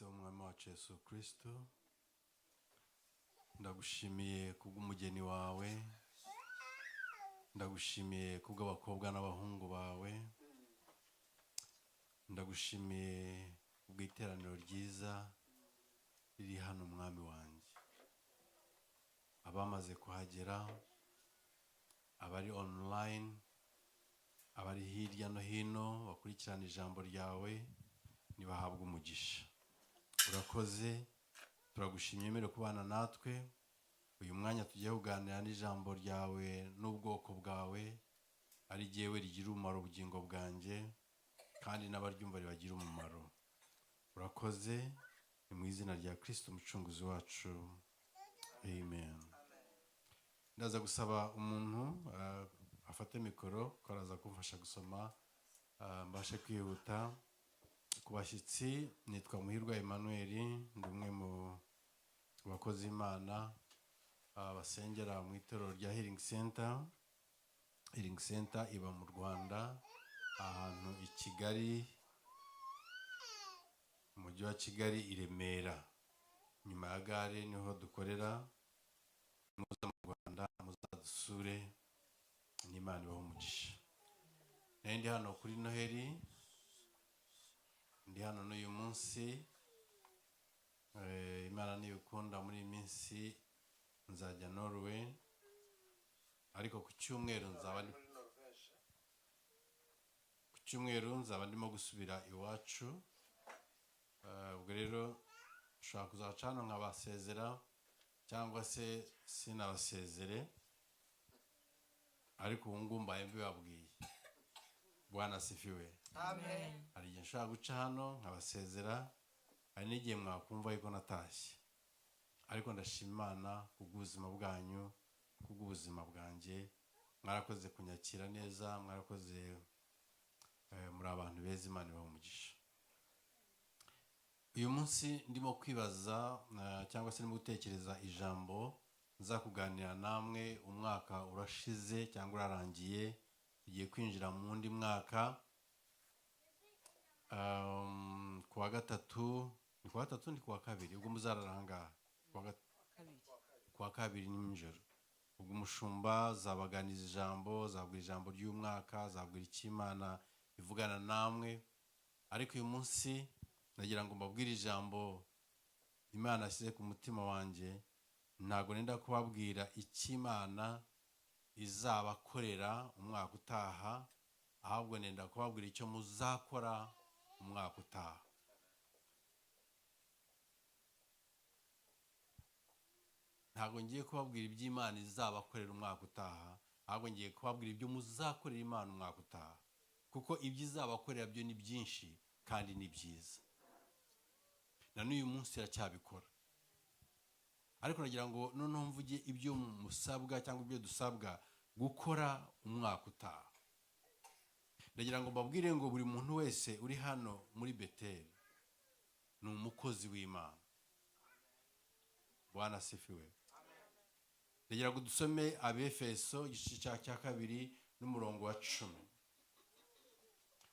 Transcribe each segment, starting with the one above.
se w'umwami wacu Yesu Kristo, ndagushimiye kubw'umugeni wawe, ndagushimiye kubw'abakobwa n'abahungu bawe, ndagushimiye kubw'iteraniro ryiza riri hano umwami wanjye, abamaze kuhagera, abari online, abari hirya no hino bakurikirana ijambo ryawe, nibahabwa umugisha. Urakoze, turagushimye mere kubana natwe. Uyu mwanya tugiye kuganira n'ijambo ryawe n'ubwoko bwawe, ari jyewe rigira umumaro ubugingo bwanjye, kandi n'abaryumva ribagira umumaro. Urakoze, ni mu izina rya Kristo umucunguzi wacu. Amen. Ndaza gusaba umuntu afate mikoro ko araza kumfasha gusoma, mbashe kwihuta. Ku bashyitsi, nitwa Muhirwa Emmanuel, ndi umwe mu bakozi Imana basengera mu itorero rya Healing Center. Healing Center iba mu Rwanda, ahantu i Kigali, mu mujyi wa Kigali, i Remera, nyuma ya gare niho dukorera. Muze mu Rwanda muzadusure, n'Imana ibahe umugisha. Ndi hano kuri Noheli, ndi hano n'uyu munsi. Imana nibikunda muri iyi minsi nzajya Norway, ariko ku cyumweru nzaba ndimo gusubira iwacu. Ubwo rero ushobora kuzaca hano nkabasezera cyangwa se sinabasezere, ariko ubu ngubu mbaye mbibabwiye. Bwana asifiwe. Amen. Hari igihe nshobora guca hano nkabasezera, hari n'igihe mwakumva yuko natashye, ariko ndashima Imana kubw'ubuzima bwanyu, kubw'ubuzima bwanjye. Mwarakoze kunyakira neza, mwarakoze, muri abantu beza. Imana ibahe umugisha. Uyu munsi ndimo kwibaza cyangwa se ndimo gutekereza ijambo nza kuganira namwe. Umwaka urashize cyangwa urarangiye, tugiye kwinjira mu wundi mwaka. Kuwa gatatu, ni kuwa kabiri, ubwo muzararanga kuwa kabiri nijoro. Ubwo umushumba zabaganiza ijambo, zabwira ijambo ry'umwaka, zabwira icyo Imana ivugana namwe. Ariko uyu munsi nagira ngo mbabwire ijambo Imana ashyize ku mutima wanjye. Ntabwo nenda kubabwira icyo Imana izabakorera umwaka utaha, ahubwo nenda kubabwira icyo muzakora umwaka utaha. Ntabwo ngiye kubabwira ibyo Imana izabakorera umwaka utaha, ahubwo ngiye kubabwira ibyo muzakorera Imana umwaka utaha, kuko ibyo izabakorera byo ni byinshi kandi ni byiza. Na n'uyu munsi iracyabikora. Ariko nagira ngo noneho mvuge ibyo musabwa cyangwa ibyo dusabwa gukora umwaka utaha. Ndagira ngo mbabwire ngo buri muntu wese uri hano muri Beteli ni umukozi w'Imana. Bwana asifiwe. Ndagira ngo dusome Abefeso igice cya 2 n'umurongo wa 10.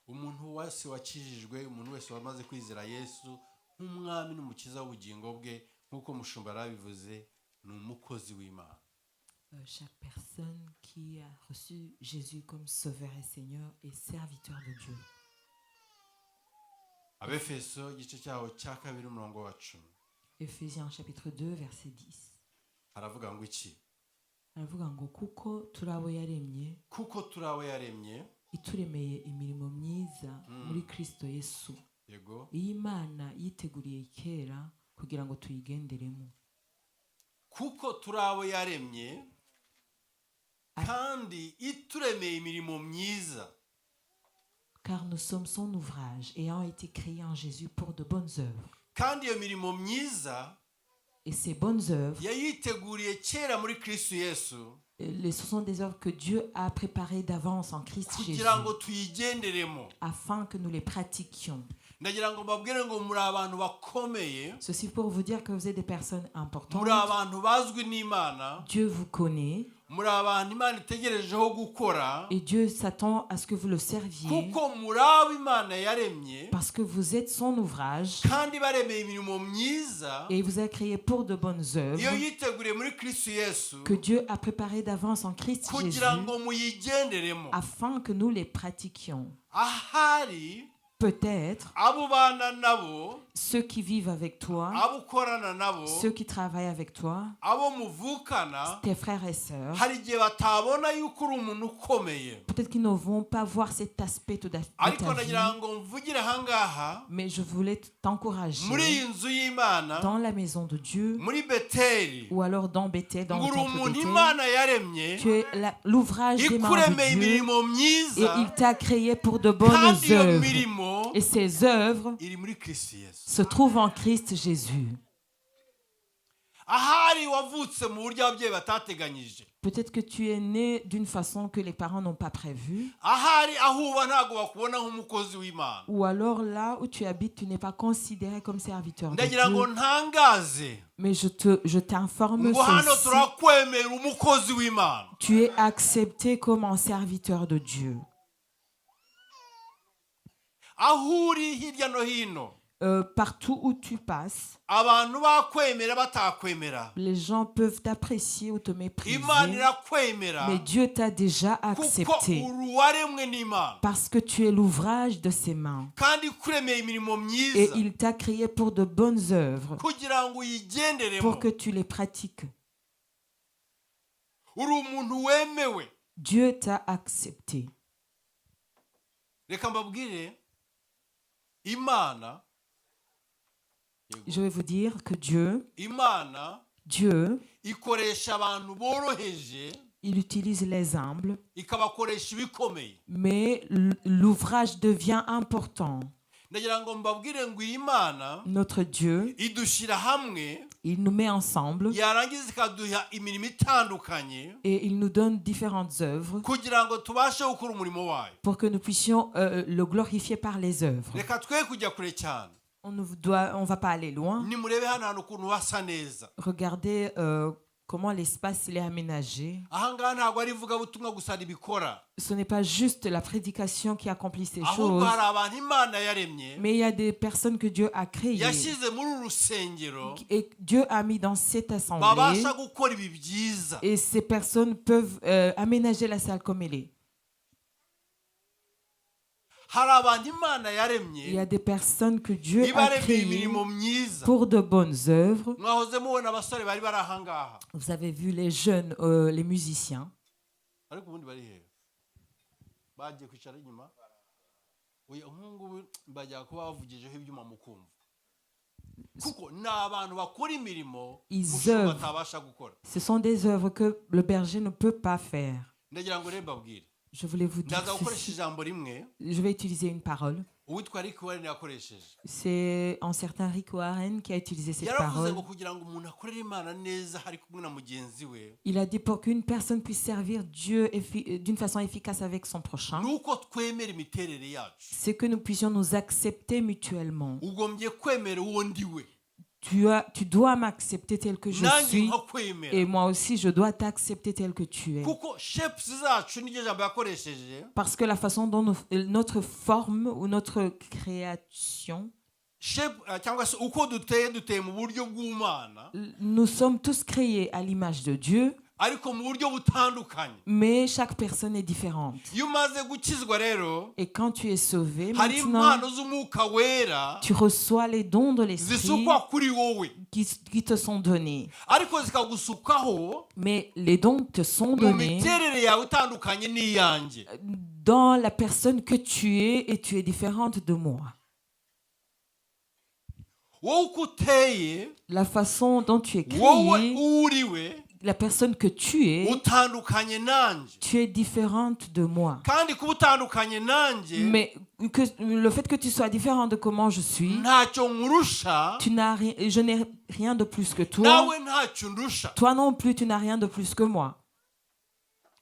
Umuntu wese wakijijwe, umuntu wese wamaze kwizera Yesu nk'umwami n'umukiza w'ubugingo bwe, nk'uko mushumba yarabivuze, ni umukozi w'Imana. Chaque personne qui a reçu Jésus comme Sauveur et Seigneur est serviteur de Dieu. Abefeso igice cyaho cya 2 n'umurongo wa 10. Ephésiens chapitre 2 verset 10. Aravuga ngo iki? Aravuga ngo kuko turabo yaremye ituremeye imirimo myiza muri Kristo Yesu. Yego. Iyi Imana yiteguriye kera kugira ngo tuyigenderemo. Kuko turabo yaremye kandi ituremeye imirimo myiza. Car nous sommes son ouvrage ayant été créés en Jésus pour de bonnes œuvres. Kandi iyo mirimo myiza, et ces bonnes œuvres, yayiteguriye kera muri Kristo Yesu, ce sont des œuvres que Dieu a préparées d'avance en Christ Jésus, kugira ngo tuyigenderemo. afin que nous les pratiquions. ndagira ngo mbabwire ngo muri abantu bakomeye, Ceci pour vous dire que vous êtes des personnes importantes. muri abantu bazwi n'Imana, Dieu vous connaît muri abantu Imana itegerejeho gukora, et Dieu s'attend à ce que vous le serviez kuko muri abo Imana yaremye parce que vous êtes son ouvrage kandi baremeye imirimo myiza et il vous a créé pour de bonnes iyo œuvres yiteguriye muri Kristo Yesu que Dieu a préparées d'avance en Christ Jésus kugira ngo muyigenderemo. afin que nous les pratiquions. Ahari Peut-être abo bana nabo, ceux qui vivent avec toi, abo ukorana nabo, ceux qui travaillent avec toi, abo muvukana, tes frères et sœurs, hari igihe batabona yuko uri umuntu ukomeye. peut-être qu'ils ne vont pas voir cet aspect de Ariko ta ndagira vie, ngo mvugire ahangaha mais je voulais muri t'encourager iyi nzu y'Imana, dans la maison de Dieu muri Beteli, ou alors dans Bethel, dans ngo le uri temple umuntu Bethel. Imana yaremye Tu es l'ouvrage des mains ikuremeye de Dieu imirimo et myiza, il t'a créé pour de bonnes kandi iyo œuvres. mirimo Et ces œuvres iri muri Kristo Yesu. se trouvent en Christ Jésus. Ahari wavutse mu buryo ababyeyi batateganyije, Peut-être que tu es né d'une façon que les parents n'ont pas prévue. ahari aho uba ntabwo bakubona nk'umukozi w'Imana. Ou alors là où tu habites, tu n'es pas considéré comme serviteur de Ndagira ngo Dieu. ntangaze Mais je t'informe ngo hano ceci. turakwemera umukozi w'Imana. Tu es accepté comme un serviteur de Dieu. Aho uri hirya no hino, Partout où tu passes, abantu bakwemera batakwemera, les gens peuvent t'apprécier ou te mépriser. Imana irakwemera Mais Dieu t'a déjà kuko accepté uri uwaremwe n'Imana, parce que tu es l'ouvrage de ses mains. kandi ikuremeye imirimo Et myiza il t'a créé pour de bonnes œuvres, kugira ngo uyigenderemo. pour que tu les pratiques. Uri umuntu wemewe. Dieu t'a accepté. Reka mbabwire, Imana, Je vais vous dire que Imana Dieu, ikoresha abantu boroheje, il utilise les humbles, ikabakoresha ibikomeye. mais l'ouvrage devient important. Ndagira ngo mbabwire ngo iyi Imana Notre Dieu, idushyira hamwe, il nous met ensemble yarangiza ikaduha imirimo itandukanye et il nous donne différentes œuvres kugira ngo tubashe gukora umurimo wayo. pour que nous puissions le glorifier par les œuvres. Reka twe kujya kure cyane. On va pas aller loin. Nimurebe hano hantu ukuntu hasa neza. Regardez comment l'espace il est aménagé. Ahangaha ntabwo ari ivugabutumwa gusa ribikora, Ce n'est pas juste la prédication qui accomplit ces ahubwo choses, hari abantu Imana yaremye mais il y a des personnes que Dieu a créées yashyize muri uru rusengero et Dieu a mis dans cette assemblée, babasha gukora ibi byiza. et ces personnes peuvent aménager la salle comme elle est. Hari abantu Imana Il y yaremye a des personnes que Dieu a ibaremeye créées imirimo myiza. pour de bonnes œuvres. Mwahoze mubona abasore bari bari ahangaha, Vous avez vu les jeunes, les musiciens. ariko ubundi bari hehe? Bagiye kwicara inyuma. Oya, nk'ubu bajya kuba bavugijeho ibyuma mukumva, kuko ni abantu bakora imirimo Ils umushumba œuvrent. atabasha gukora. Ce sont des œuvres que le berger ne peut pas faire. Ndagira ngo rero mbabwire, Je voulais vous dire ndaza gukoresha ceci. ijambo rimwe Je vais utiliser une parole. uwitwa Rick Warren yakoresheje. C'est un certain Rick Warren qui a utilisé cette Yaravuze parole. ngo kugira ngo umuntu akorere Imana neza hari kumwe na mugenzi we, Il a dit pour qu'une personne puisse servir Dieu d'une façon efficace avec son prochain, nuko twemera imiterere yacu. c'est que nous puissions nous accepter mutuellement. Ugombye kwemera uwo ndi we, Tu dois m'accepter tel que je nanjye suis, nkakwemera, et moi aussi je dois t'accepter tel que tu es. kuko shapes zacu niryo jambo yakoresheje. Parce que la façon dont notre forme ou notre création, Cyangwa se uko duteye mu buryo bw'Imana, nous sommes tous créés à l'image de Dieu, ariko mu buryo butandukanye. mais chaque personne est différente. Iyo umaze gukizwa rero, Et quand tu es sauvé, hari maintenant, impano z'umwuka wera tu reçois les dons de l'esprit zisukwa kuri wowe, qui te sont donnés. ariko zikagusukaho Mais les dons te sont mu donnés miterere yawe itandukanye n'iyanjye. dans la personne que tu es et tu es différente de moi. Wowe uko uteye, La façon dont tu es wowe créé, uriwe la personne que tu es utandukanye nanjye, différente de moi. kandi kuba utandukanye nanjye Mais le fait que tu sois différent de comment je suis, ntacyo nkurusha, je n'ai rien de plus que toi. nawe ntacyo ndusha. Toi non plus, tu n'as rien de plus que moi.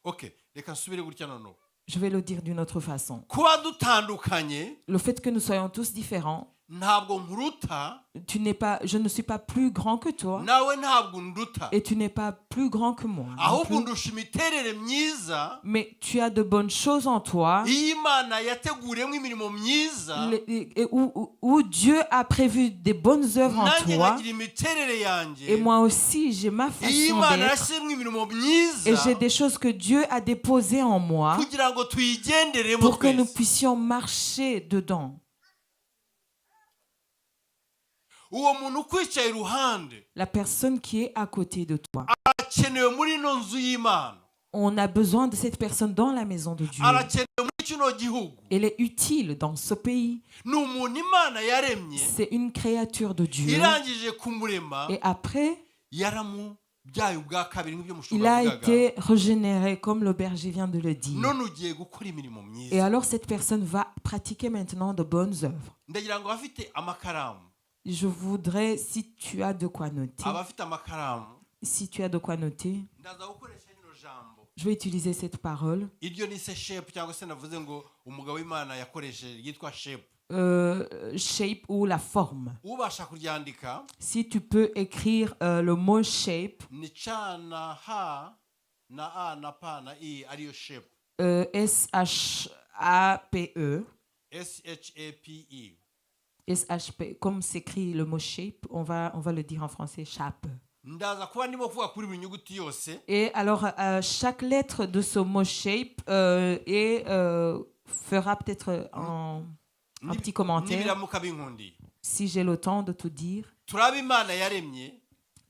Okay, reka nsubire gutya noneho. Je vais le dire d'une autre façon. kuba dutandukanye Le fait que nous soyons tous différents, ntabwo nkuruta je ne suis pas plus grand que toi nawe ntabwo unduta et tu n'es pas plus grand que moi. non ahubwo plus. undusha imiterere myiza Mais tu as de bonnes choses en toi iyo Imana yateguriyemo imirimo myiza où Dieu a prévu des bonnes œuvres en nanjye toi. nkagira imiterere yanjye Et moi aussi, j'ai ma iyo façon Imana d'être. yashyizemo imirimo Et myiza j'ai des choses que Dieu a déposées en moi kugira ngo tuyigenderemo pour que nous twese puissions marcher dedans. uwo muntu ukwicaye iruhande La personne qui est à côté de toi. arakenewe muri ino nzu y'Imana On a besoin de cette personne dans la maison de Dieu. arakenewe muri kino gihugu Elle est utile dans ce pays. ni umuntu Imana yaremye C'est une créature de Dieu. irangije kumurema Et après, yaramubyaye ubwa kabiri nk'ibyo il mushobora a kuvuga été régénéré, comme le berger vient de le dire. none ugiye gukora imirimo Et myiza alors, cette personne va pratiquer maintenant de bonnes œuvres. ndagira ngo abafite amakaramu Je voudrais, si tu as de quoi noter, abafite amakaramu si tu as de quoi noter, ndaza gukoresha rino jambo je vais utiliser cette parole. iryo ni se shepu cyangwa se navuze ngo umugabo w'Imana yakoresheje ryitwa shepu Shape ou la forme. ubasha kuryandika Si tu peux écrire le mot shape, ni ca na ha na a na pa na i ariyo shepu S-H-A-P-E, SHAPE S-H-P, comme s'écrit le mot shape, on va le dire en français, chape. ndaza kuba ndimo kuvuga kuri buri nyuguti yose Et alors, chaque lettre de ce mot shape fera peut-être un petit commentaire, nibiramuka binkundiye si j'ai le temps de tout dire. turaba Imana yaremye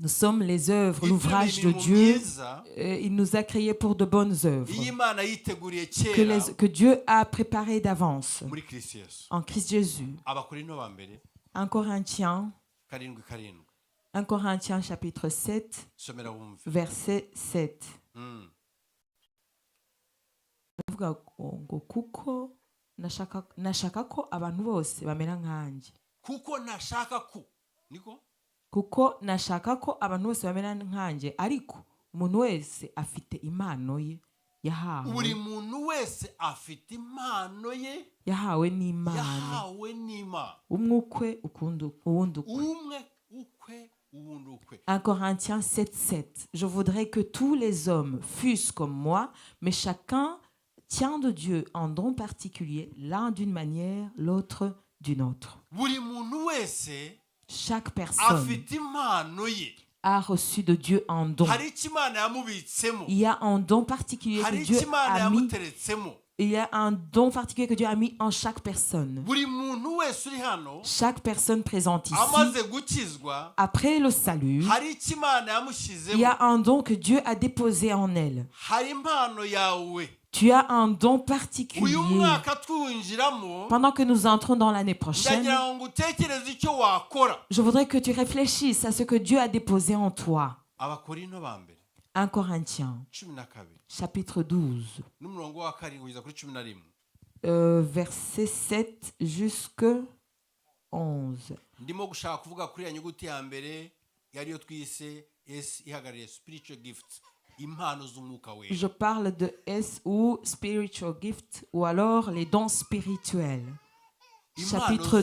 Nous sommes les œuvres, ifite l'ouvrage de imirimo Dieu. myiza Il nous a créés pour de bonnes œuvres iyo Imana yiteguriye kera que Dieu a préparées d'avance muri Kristo Yesu en Christ Jésus. abakorinto ba mbere 1 Corinthiens, 7:7 chapitre 7, somera wumve verset 7. Mm. Ndavuga ngo kuko nashaka ko abantu bose bamera nkanjye. kuko ntashaka ko niko Kuko nashaka ko abantu bose bamera nkanjye, ariko umuntu wese afite impano ye buri muntu wese afite impano ye yahawe n'Imana. yahawe n'Imana Umwe ukwe uwundi ukwe. umwe ukwe uwundi ukwe 1 Corinthiens 7:7. Je voudrais que tous les hommes fussent comme moi, mais chacun tient de Dieu un don particulier, l'un d'une manière, l'autre d'une autre. buri muntu wese Chaque personne afite impano ye a reçu de Dieu un don. hari icyo Imana yamubitsemo Il y a un don particulier hari que icyo Dieu Imana a mis. yamuteretsemo Il y a un don particulier que Dieu a mis en chaque personne. buri muntu wese uri hano Chaque personne présente ici, amaze gukizwa après le salut, hari icyo Imana il y yamushyizemo a un don que Dieu a déposé en elle. hari impano yawe Tu as un don uyu particulier. mwaka tuwinjiramo Pendant que nous entrons dans l'année prochaine, ndagira ngo utekereze icyo wakora je voudrais que tu réfléchisses à ce que Dieu a déposé en toi. abakorinto ba mbere 1 Corinthiens, 12 chapitre 12, n'umurongo wa karindwi kugeza kuri 11 verset 7 jusqu'à 11. ndimo gushaka kuvuga kuri ya nyuguti ya mbere yariyo twise S ihagarariye spiritual gifts impano z'umwuka wera Je parle de S ou spiritual gift ou alors les dons spirituels. Chapitre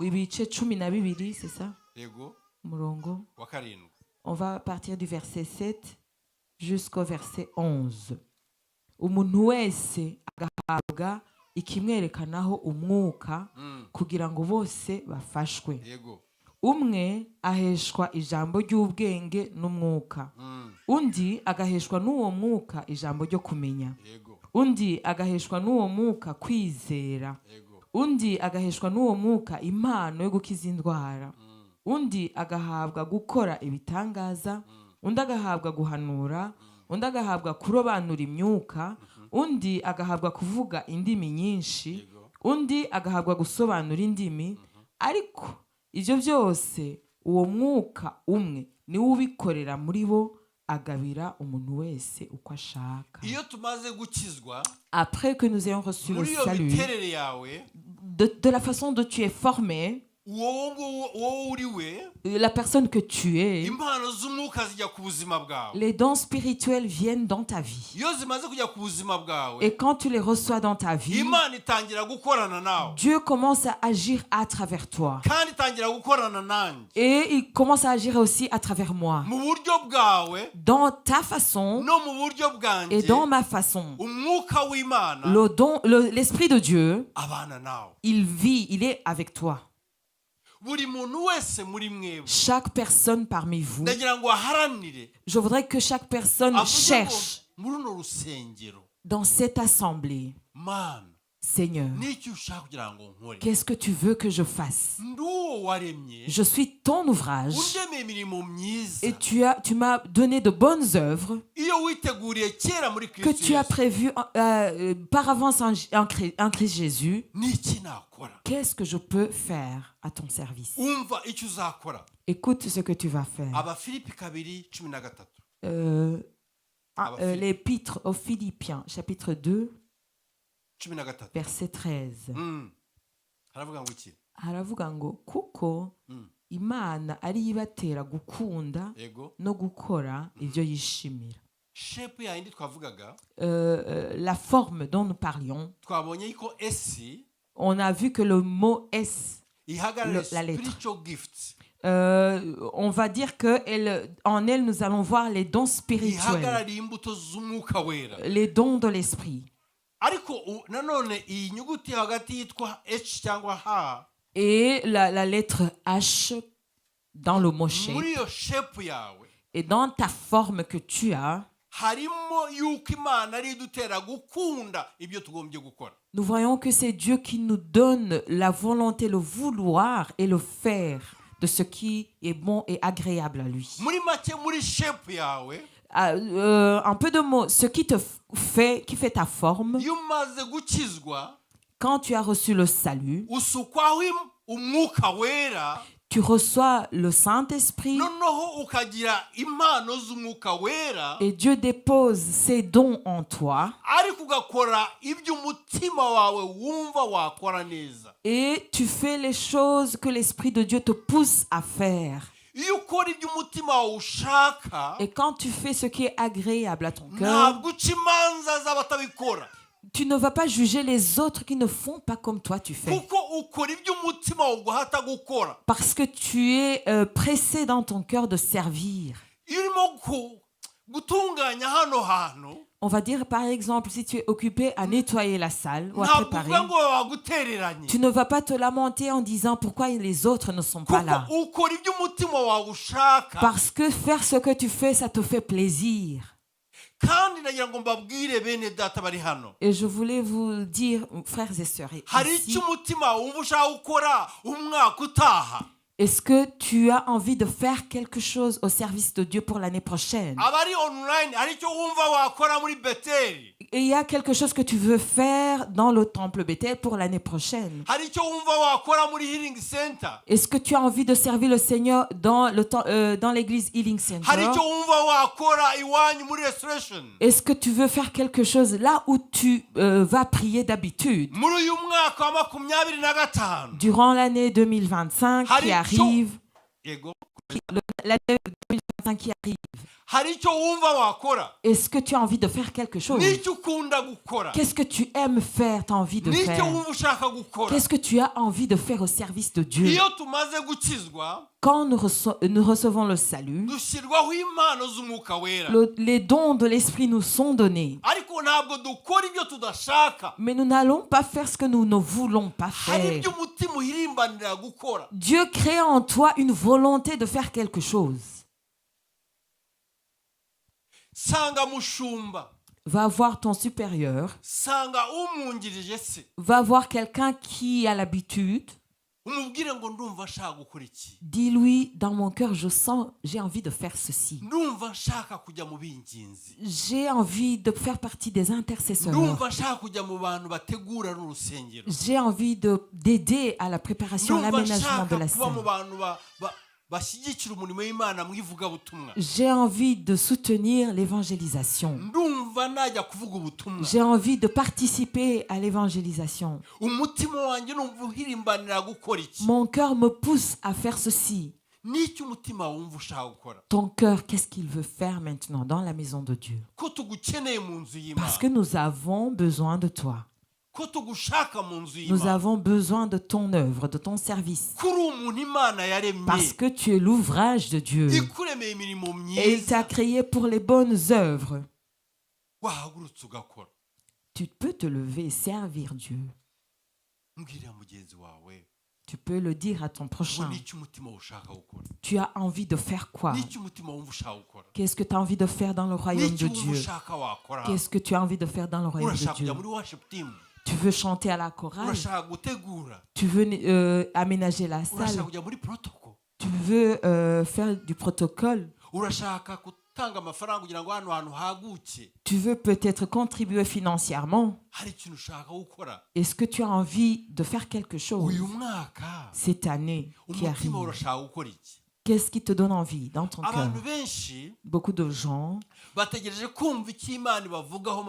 ibice 12, c'est ça? yego Murongo. wa karindwi On va partir du verset 7 jusqu'au verset 11. Umuntu wese agahabwa ikimwerekanaho umwuka kugira ngo bose bafashwe. yego Umwe aheshwa ijambo ry'ubwenge n'umwuka. Undi agaheshwa n'uwo mwuka ijambo ryo kumenya. yego Undi agaheshwa n'uwo mwuka kwizera. yego Undi agaheshwa n'uwo mwuka impano yo gukiza indwara. Undi agahabwa gukora ibitangaza. Undi agahabwa guhanura. Undi agahabwa kurobanura imyuka. Undi agahabwa kuvuga indimi nyinshi. Undi agahabwa gusobanura indimi. Ariko ibyo byose uwo mwuka umwe niwe ubikorera muri bo, agabira umuntu wese uko ashaka. iyo tumaze gukizwa Après que nous ayons reçu le muri iyo salut, miterere yawe de la façon dont tu es formé, wowe uri we, la personne que tu es, impano z'umwuka zijya ku buzima bwawe. les dons spirituels viennent dans ta vie. Iyo zimaze kujya ku buzima bwawe, Et quand tu les reçois dans ta vie, Imana itangira gukorana nawe. Dieu commence à agir à travers toi. Kandi itangira gukorana nanjye. Et il commence à agir aussi à travers moi. Mu buryo bwawe, Dans ta façon no mu buryo bwanjye, et dans ma façon, umwuka w'Imana l'Esprit de Dieu, abana nawe. il vit, il est avec toi. Buri muntu wese muri mwebwe, Chaque personne parmi vous, ndagira ngo aharanire je voudrais que chaque personne avuge ngo cherche muri runo rusengero, dans cette assemblée, Mana, Seigneur, n'iki ushaka kugira ngo nkore? qu'est-ce que tu veux que je fasse? Ndi uwo waremye, Je suis ton ouvrage undemeye imirimo myiza, et tu m'as donné de bonnes œuvres iyo witeguriye kera muri que Kristo tu as Yesu. prévues par avance en Christ Jésus. N'iki nakora? Qu'est-ce que je peux faire à ton service? Umva icyo uzakora. Écoute ce que tu vas faire. Abafilipi 2:13. L'épître aux Philippiens, chapitre 2, 13. verset 13. Haravuga ngo iki? Haravuga ngo kuko Imana ari ibatera gukunda Ego. no gukora ibyo yishimira. Shape yindi twavugaga, La forme dont nous parlions, twabonye ko esi on a vu que le mot S, ihagarara la lettre. spiritual gifts. On va dire que en elle, nous allons voir les dons spirituels, Ihagarara imbuto z'umwuka wera. les dons de l'esprit. Ariko nanone iyi nyuguti hagati yitwa H cyangwa H, Et la lettre H dans le mot shape. muri iyo shape yawe Et dans ta forme que tu as, harimo yuko Imana ari idutera gukunda ibyo tugombye gukora. nous voyons que c'est Dieu qui nous donne la volonté, le vouloir et le faire de ce qui est bon et agréable à lui. Muri make muri shape yawe, Un peu de mots, ce qui qui fait ta forme, iyo umaze gukizwa, quand tu as reçu le salut, usukwaho umwuka wera, tu reçois le Saint-Esprit noneho ukagira impano z'umwuka wera, et Dieu dépose ses dons en toi ariko ugakora ibyo umutima wawe wumva wakora neza. et tu fais les choses que l'Esprit de Dieu te pousse à faire. Iyo ukora ibyo umutima wawe ushaka, Et quand tu fais ce qui est agréable à ton cœur, ntabwo uca imanza z'abatabikora, tu ne vas pas juger les autres qui ne font pas comme toi tu fais. kuko ukora ibyo umutima wawe uguhata gukora. Parce que tu es pressé dans ton cœur de servir. Iyo urimo gutunganya hano hantu, On va dire par exemple, si tu es occupé à nettoyer la salle ou à ntabwo préparer, uvuga ngo wagutereranye, tu ne vas pas te lamenter en disant pourquoi les autres ne sont pas là. kuko ukora ibyo umutima wawe ushaka. Parce que faire ce que tu fais, ça te fait plaisir. Kandi nagira ngo mbabwire bene data bari hano, Et je voulais vous dire, frères et sœurs, hari ici, icyo umutima wumva ushaka gukora umwaka utaha. est-ce que tu as envie de faire quelque chose au service de Dieu pour l'année prochaine? Abari online, hari icyo wumva wakora muri Beteli, Et il y a quelque chose que tu veux faire dans le temple Bethel pour l'année prochaine. hari icyo wumva wakora muri Healing Center, Est-ce que tu as envie de servir le Seigneur dans l'église Healing hari Center? icyo wumva wakora iwanyu muri Restoration. Est-ce que tu veux faire quelque chose là où tu vas prier d'habitude? Muri uyu mwaka wa 2025, Durant l'année 2025 qui arrive, yego, l'année 2025 qui arrive, hari icyo wumva wakora, est-ce que tu as envie de faire quelque chose? n'icyo ukunda gukora, Qu'est-ce que tu aimes faire, tu as envie de n'icyo faire? wumva ushaka gukora. Qu'est-ce que tu as envie de faire au service de Dieu? Iyo tumaze gukizwa, Quand nous recevons le salut, dushyirwaho impano z'umwuka wera, les dons de l'Esprit nous sont donnés. ariko ntabwo dukora ibyo tudashaka. Mais nous n'allons pas faire ce que nous ne voulons pas Hari faire. ibyo umutima uhirimbanira gukora. Dieu crée en toi une volonté de faire quelque chose. Sanga mushumba, Va voir ton supérieur, sanga umwungirije se, va voir quelqu'un qui a l'habitude. umubwire ngo ndumva nshaka gukora iki, Dis-lui, dans mon cœur, j'ai envie de faire ceci. ndumva nshaka kujya mu binginzi, J'ai envie de faire partie des intercesseurs. ndumva nshaka kujya mu bantu bategura n'urusengero, J'ai envie d'aider à la préparation, à ndumva l'aménagement de nshaka la kuba mu scène. bantu bashyigikira umurimo w'Imana mu ivugabutumwa. J'ai envie de soutenir l'évangélisation. Ndumva najya kuvuga ubutumwa. J'ai envie de participer à l'évangélisation. Umutima wanjye numva uhirimbanira gukora iki. Mon cœur me pousse à faire ceci. N'icyo umutima wumva ushaka gukora. Ton cœur, qu'est-ce qu'il veut faire maintenant dans la maison de Dieu? Ko tugukeneye mu nzu Parce que y'Imana. nous avons besoin de toi. Ko tugushaka mu nzu Nous y'Imana. avons besoin de ton œuvre, de ton service. Kuri umuntu Imana yaremye. Parce que tu es l'ouvrage de Dieu. Ikuremeye imirimo Et il t'a myiza. créé pour les bonnes œuvres. Wahagurutse ugakora. Tu peux te lever et servir Dieu. Mbwira mugenzi wawe. Tu peux le dire à ton Ngo prochain. n'icyo umutima ushaka gukora. Tu as envie de faire quoi? N'icyo umutima wumva ushaka gukora. Qu'est-ce que tu as envie de faire dans le royaume de N'icyo wumva Dieu? ushaka wakora. Qu'est-ce que tu as envie de faire dans le royaume de Urashaka Dieu? kujya muri worship team. Tu veux chanter à la chorale? Urashaka gutegura. Tu veux aménager la Urashaka salle? kujya muri protocol. Tu veux faire du protocole? Urashaka gutanga amafaranga kugira ngo hano hantu haguke. Tu veux peut-être contribuer financièrement? Hari ikintu ushaka gukora. Est-ce que tu as envie de faire quelque chose Uyu mwaka cette année qui umutima arrive? urashaka gukora iki? Qu'est-ce qui te donne envie dans ton cœur? Abantu benshi Beaucoup de gens, bategereje kumva icyo Imana ibavugaho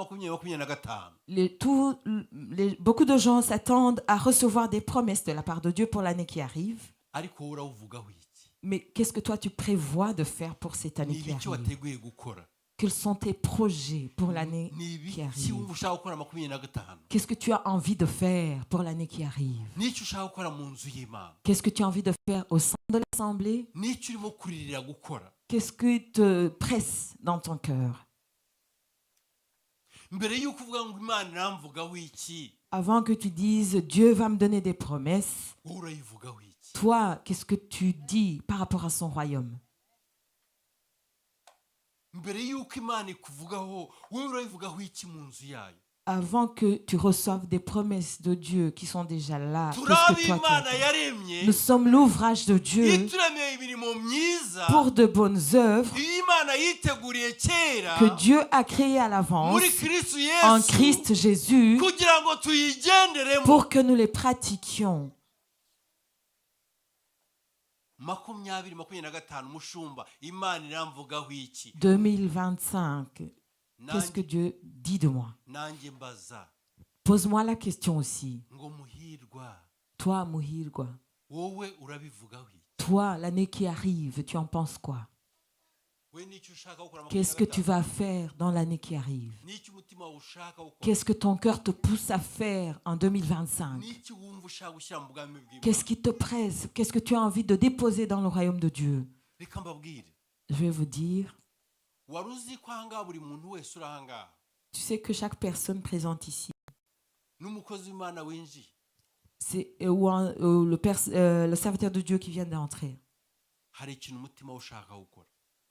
2025. beaucoup de gens s'attendent à recevoir des promesses de la part de Dieu pour l'année qui arrive. Ariko wowe urawuvugaho iki? Mais qu'est-ce que toi tu prévois de faire pour cette année Ni qui ibiki arrive? wateguye gukora? Quels sont tes projets pour l'année Ni qui ibiki arrive? wumva ushaka gukora 2025? Qu'est-ce que tu as envie de faire pour l'année qui arrive? N'icyo ushaka gukora mu nzu y'Imana? Qu'est-ce que tu as envie de faire au sein de l'Assemblée? N'icyo urimo kuririra gukora? Qu'est-ce qui te presse dans ton cœur? Mbere y'uko uvuga ngo Imana iramvugaho iki, Avant que tu dises Dieu va me donner des promesses, wowe urayivugaho iki? toi, qu'est-ce que tu dis par rapport à son royaume? Mbere y'uko Imana ikuvugaho, wowe urayivugaho iki mu nzu yayo? Avant que tu reçoives des promesses de Dieu qui sont déjà là, Turi qu'est-ce que toi tu Imana attends? yaremye, Nous sommes l'ouvrage de Dieu ituremeye imirimo myiza, pour de bonnes œuvres iyo Imana yiteguriye kera que Dieu a créées à l'avance muri Kristo en Yesu Christ Jésus kugira ngo tuyigenderemo. pour que nous les pratiquions. 2025 umushumba, Imana iramvugaho iki? 2025, qu'est-ce que Dieu dit de moi? Nanjye mbaza Pose-moi la question aussi. ngo muhirwa, Toi, Muhirwa, wowe urabivugaho iki? toi, l'année qui arrive, tu en penses quoi? We n'icyo ushaka gukora Qu'est-ce que tu 2025? vas faire dans l'année qui arrive? N'icyo umutima wawe ushaka gukora? Qu'est-ce que ton cœur te pousse à faire en 2025? N'icyo wumva ushaka gushyira mu bwami bw'Imana? Qu'est-ce qui te presse? Qu'est-ce que tu as envie de déposer dans le royaume de Dieu? Reka mbabwire, Je vais vous dire, wari uzi ko ahangaha buri muntu wese uri ahangaha tu sais que chaque personne présente ici, n'umukozi w'Imana winjiye, c'est le serviteur de Dieu qui vient d'entrer. hari ikintu umutima we ushaka gukora.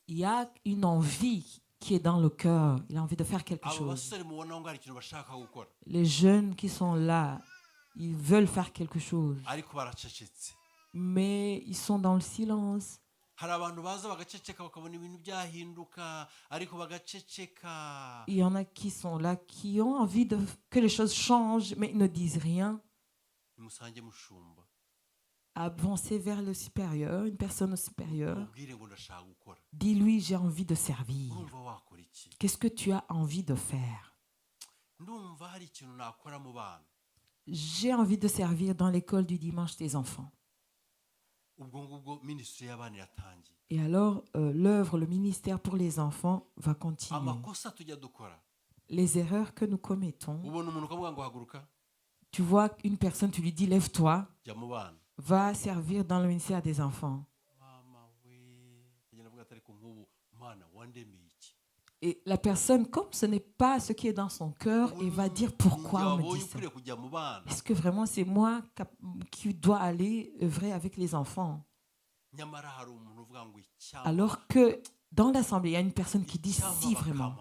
Il y a une envie qui est dans le cœur. Il a envie de faire quelque Abo chose. basore mubona ngo hari ikintu bashaka gukora, Les jeunes qui sont là, ils veulent faire quelque chose, ariko baracecetse. mais ils sont dans le silence. Hari abantu baza bagaceceka bakabona ibintu byahinduka, ariko bagaceceka. Il y en a qui sont là, qui ont envie que les choses changent, mais ils ne disent rien. Nimusange mushumba, Avancer vers le supérieur, une personne supérieure. mubwire ngo ndashaka gukora. Dis-lui, j'ai envie de servir. Urumva wakora iki? Qu'est-ce que tu as envie de faire? Ndumva hari ikintu nakora mu bana. J'ai envie de servir dans l'école du dimanche des enfants. Ubwo ngubwo ministry y'abana iratangiye. Et alors, l'œuvre, le ministère pour les enfants va continuer. Amakosa tujya dukora, Les erreurs que nous commettons, ubona umuntu ukavuga ngo haguruka tu vois une personne, tu lui dis, lève-toi, jya mu bana. va servir dans le ministère des enfants. Mama we, agenda avuga ati ariko nk'ubu Mana wandemeye iki? Et la personne, comme ce n'est pas ce qui est dans son cœur, elle va dire pourquoi on me dit ça. Ukwiriye kujya mu bana. Est-ce que vraiment c'est moi qui dois aller œuvrer avec les enfants? Nyamara hari umuntu uvuga ngo icyampa. Alors que dans l'assemblée, il y a une personne qui dit si vraiment,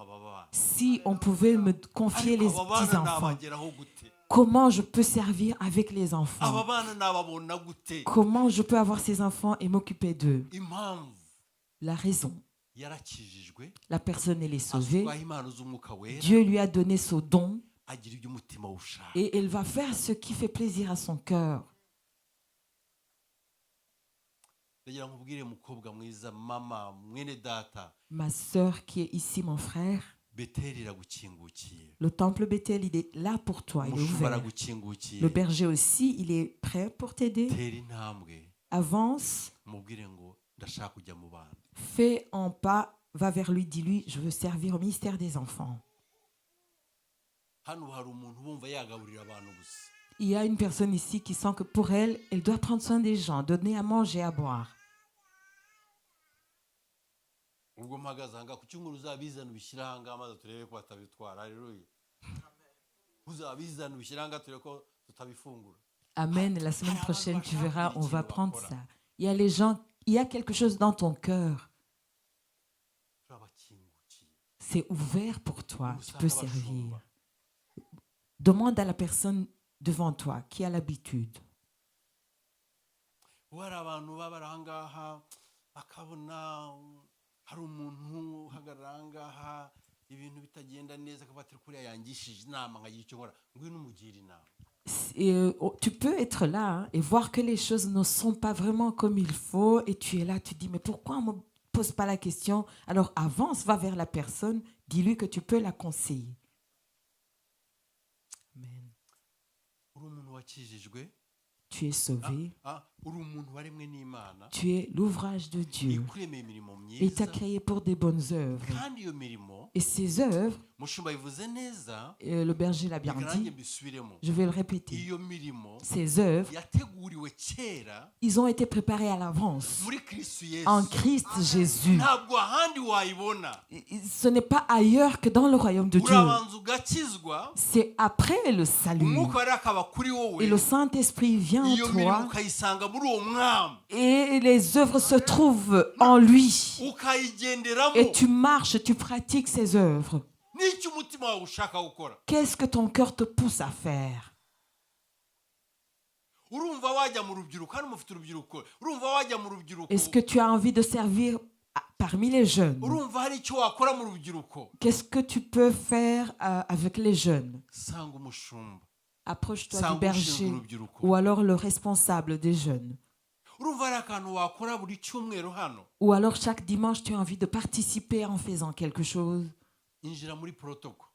si on pouvait me confier les petits-enfants, comment je peux servir avec les enfants? Comment je peux avoir ces enfants et m'occuper d'eux? La raison. La personne, elle est sauvée. Dieu lui a donné ce don et elle va faire ce qui fait plaisir à son cœur. ndagira ngo nkubwire mukobwa mwiza, mama, mwene data, Ma sœur qui est ici, mon frère, Beteli iragukingukiye, le temple Bethel, il est là pour toi, il est umushumba ouvert. aragukingukiye. Le berger aussi, il est prêt pour t'aider. Tera intambwe, Avance, umubwire ngo ndashaka kujya mu bana. fais un pas, va vers lui, dis-lui, je veux servir au ministère des enfants. Hano hari umuntu bumva yagaburira abantu gusa. Il y a une personne ici qui sent que pour elle, elle doit prendre soin des gens, donner à manger, à boire. Ubwo mpagaze aha ngaha ku cyumweru uzabizana ubishyire aha ngaha maze turebe ko batabitwara. Haleluya. Uzabizana ubishyire aha ngaha turebe ko tutabifungura. Amen. La semaine prochaine, tu verras, on va prendre ça. Il y a les gens, il y a quelque chose dans ton cœur. Turabakingukiye. C'est ouvert pour toi. Tu peux servir. Demande à la personne devant toi qui a l'habitude. Hari abantu baba bari aha ngaha bakabona hari umuntu uhagarara aha ngaha ibintu bitagenda neza akaba ati kuriya yangishije inama nkagira icyo nkora, ngwino umugire inama. Tu peux être là hein, et voir que les choses ne sont pas vraiment comme il faut et tu es là, tu dis mais pourquoi on ne me pose pas la question? Alors avance, va vers la personne, dis-lui que tu peux la conseiller. Amen. Uri umuntu wakijijwe, Tu es sauvé, uri umuntu waremwe n'Imana, tu es l'ouvrage de Dieu. ikuremeye imirimo Il t'a myiza, créé pour des bonnes œuvres. kandi iyo mirimo Et ces œuvres, mushumba bivuze neza, le berger l'a bien reka nanjye dit, mbisubiremo. je vais le répéter. Iyo mirimo Ces œuvres, yateguriwe kera ils ont été préparés à l'avance muri Kristo en Yesu, Christ Jésus. ntabwo ahandi wayibona. Ce n'est pas ailleurs que dans le royaume de Dieu. Urabanza ugakizwa, C'est après le salut. umwuka wera akaba kuri wowe, Et le Saint-Esprit vient en iyo mirimo toi ukayisanga muri uwo mwami, et les œuvres se trouvent en lui. ukayigenderamo. Et tu marches, tu pratiques ces œuvres. N'icyo umutima wawe ushaka gukora. Qu'est-ce que ton cœur te pousse à faire? Urumva wajya mu rubyiruko, hano mufite urubyiruko, urumva wajya mu rubyiruko, Est-ce que tu as envie de servir parmi les jeunes? urumva hari icyo wakora mu rubyiruko. Qu'est-ce que tu peux faire avec les jeunes? Sanga umushumba, Approche-toi du sanga ushinzwe berger urubyiruko. ou alors le responsable des jeunes. Urumva hari akantu wakora buri cyumweru hano, Ou alors chaque dimanche, tu as envie de participer en faisant quelque chose. injira muri protoko.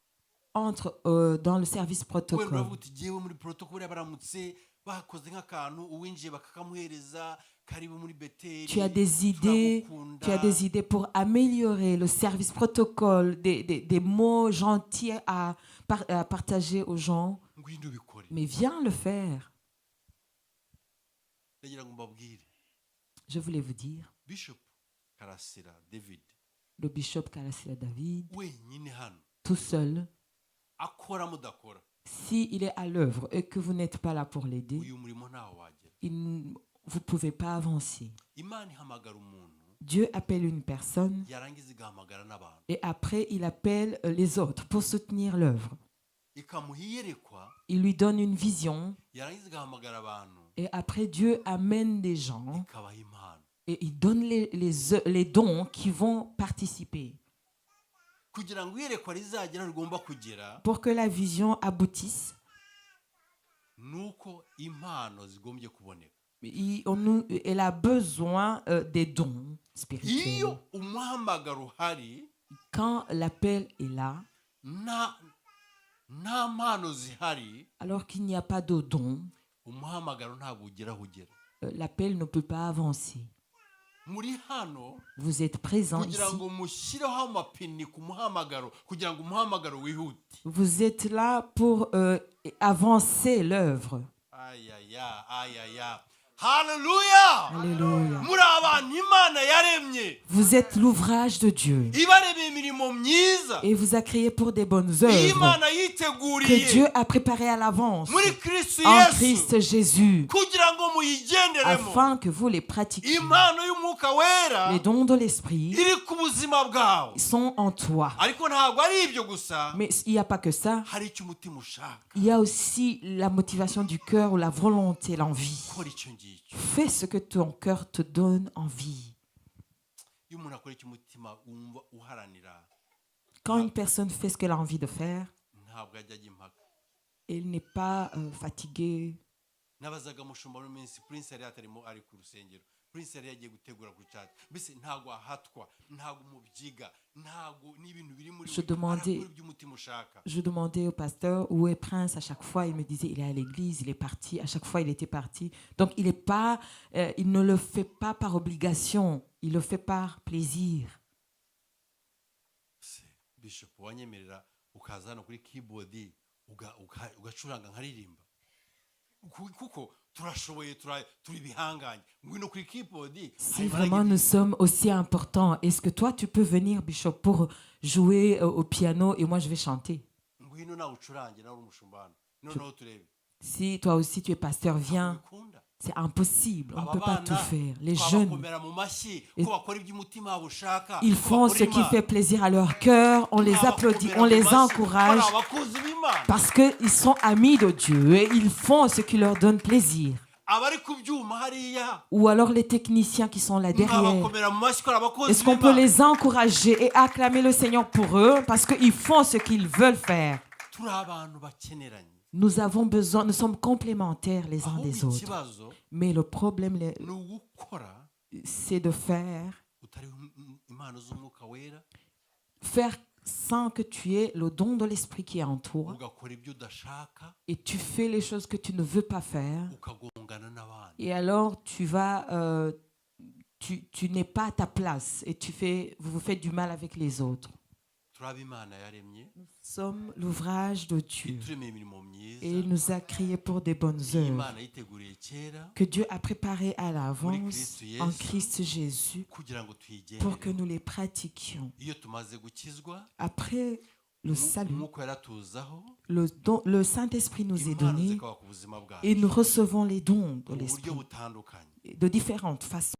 Entre dans le service Wenda protocole. uravuga uti jyewe muri protoko buriya baramutse bakoze nk'akantu uwinjiye bakakamuhereza karibu muri Beteli. Tu as des idées, pour améliorer le service protocole, des mots gentils à partager aux gens. Ngwino ubikore. Mais viens le faire. Ndagira ngo mbabwire, Je voulais vous dire, Bishop Karasira David le bishop Karasira David, wenyine hano tout seul, akora mudakora, s'il est à l'œuvre et que vous n'êtes pas là pour l'aider, uyu murimo ntaho wagera. vous ne pouvez pas avancer. Imana ihamagara umuntu, Dieu appelle une personne yarangiza igahamagara n'abantu, et après il appelle les autres pour soutenir l'œuvre. ikamuha iyerekwa, Il lui donne une vision yarangiza igahamagara abantu, et après Dieu amène des gens ikabaha impano. et il donne les dons qui vont participer. Kugira ngo iyerekwa rizagera rigomba kugera, Pour que la vision aboutisse, nuko impano zigombye kuboneka. elle a besoin des dons spirituels. Iyo umuhamagaro uhari, Quand l'appel est là, nta mpano zihari, alors qu'il n'y a pas de dons, umuhamagaro ntabwo ugera aho ugera. l'appel ne peut pas avancer. Muri hano Vous êtes présents ici. kugira ngo mushyireho amapini ku muhamagaro, kugira ngo umuhamagaro wihute. Vous êtes là pour avancer l'œuvre. Ayaya, ayaya. Hallelujah! Alléluia. Muri abantu Imana yaremye, Vous êtes l'ouvrage de Dieu ibaremeye imirimo myiza, et vous a créé pour des bonnes œuvres Imana que yiteguriye Dieu a préparées à l'avance muri Kristo en Yesu, Christ Jésus kugira ngo muyigenderemo. afin que vous les pratiquiez. Impano y'umwuka wera Les dons de l'esprit iri ku buzima bwawe, sont en toi. ariko ntabwo ari ibyo gusa, Mais il n'y a pas que ça. hari icyo umutima ushaka. Il y a aussi la motivation du cœur ou la volonté, l'envie. Kora icyo ngicyo. Fais ce que ton cœur te donne envie. Iyo umuntu akora icyo umutima wumva uharanira, Quand une personne fait ce qu'elle a envie de faire, ntabwo ajya ajya impaka. elle n'est pas fatiguée. Nabazaga mushumba no minsi Prince yari atarimo ari ku rusengero. prince yari yagiye gutegura ku cyatsi mbese ntago ahatwa ntago mubyiga ntago n'ibintu biri muri by'umutima ushaka. Je demandais au pasteur où est Prince à chaque fois, il me disait il est à l'église, il est parti, à chaque fois il était parti. Donc il ne le fait pas par obligation, il le fait par plaisir. Bishop wanyemerera ukaza hano kuri keyboard ugacuranga nkaririmba kuko turashoboye turi bihanganye ngwino kuri keyboard. Si vraiment nous sommes aussi importants, est-ce que toi tu peux venir, Bishop, pour jouer au piano et moi je vais chanter? Ngwino nawe ucurange nawe umushumba noneho turebe. Si toi aussi tu es pasteur, viens. C'est impossible, on ne peut pas tout faire. Les jeunes, ils font ce qui fait plaisir à leur cœur, on les applaudit, on les encourage parce qu'ils sont amis de Dieu et ils font ce qui leur donne plaisir. Ou alors les techniciens qui sont là derrière, est-ce qu'on peut les encourager et acclamer le Seigneur pour eux parce qu'ils font ce qu'ils veulent faire? Nous avons besoin, nous sommes complémentaires les uns des autres. Mais le problème, c'est de faire sans que tu aies le don de l'esprit qui est en toi. Et tu fais les choses que tu ne veux pas faire. Et alors tu n'es pas à ta place et vous vous faites du mal avec les autres. Nous sommes l'ouvrage de Dieu et il nous a créés pour des bonnes œuvres que Dieu a préparées à l'avance en Christ Jésus pour que nous les pratiquions. Après le salut, le Saint-Esprit nous est donné et nous recevons les dons de l'Esprit de différentes façons.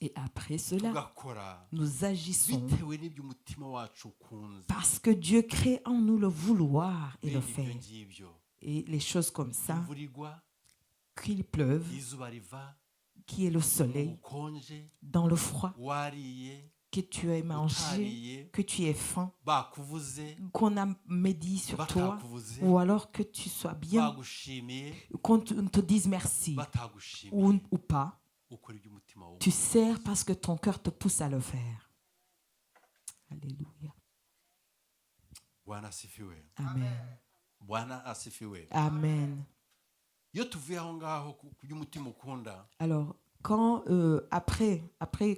Et après cela, nous agissons parce que Dieu crée en nous le vouloir et le faire. Et les choses comme ça, qu'il pleuve, qu'il y ait le soleil, dans le froid, que tu aies mangé, que tu aies faim, qu'on a médit sur toi, ou alors que tu sois bien, qu'on te dise merci, ou pas, tu sers parce que ton cœur te pousse à le faire. Alléluia. Amen. Amen. Alors, quand après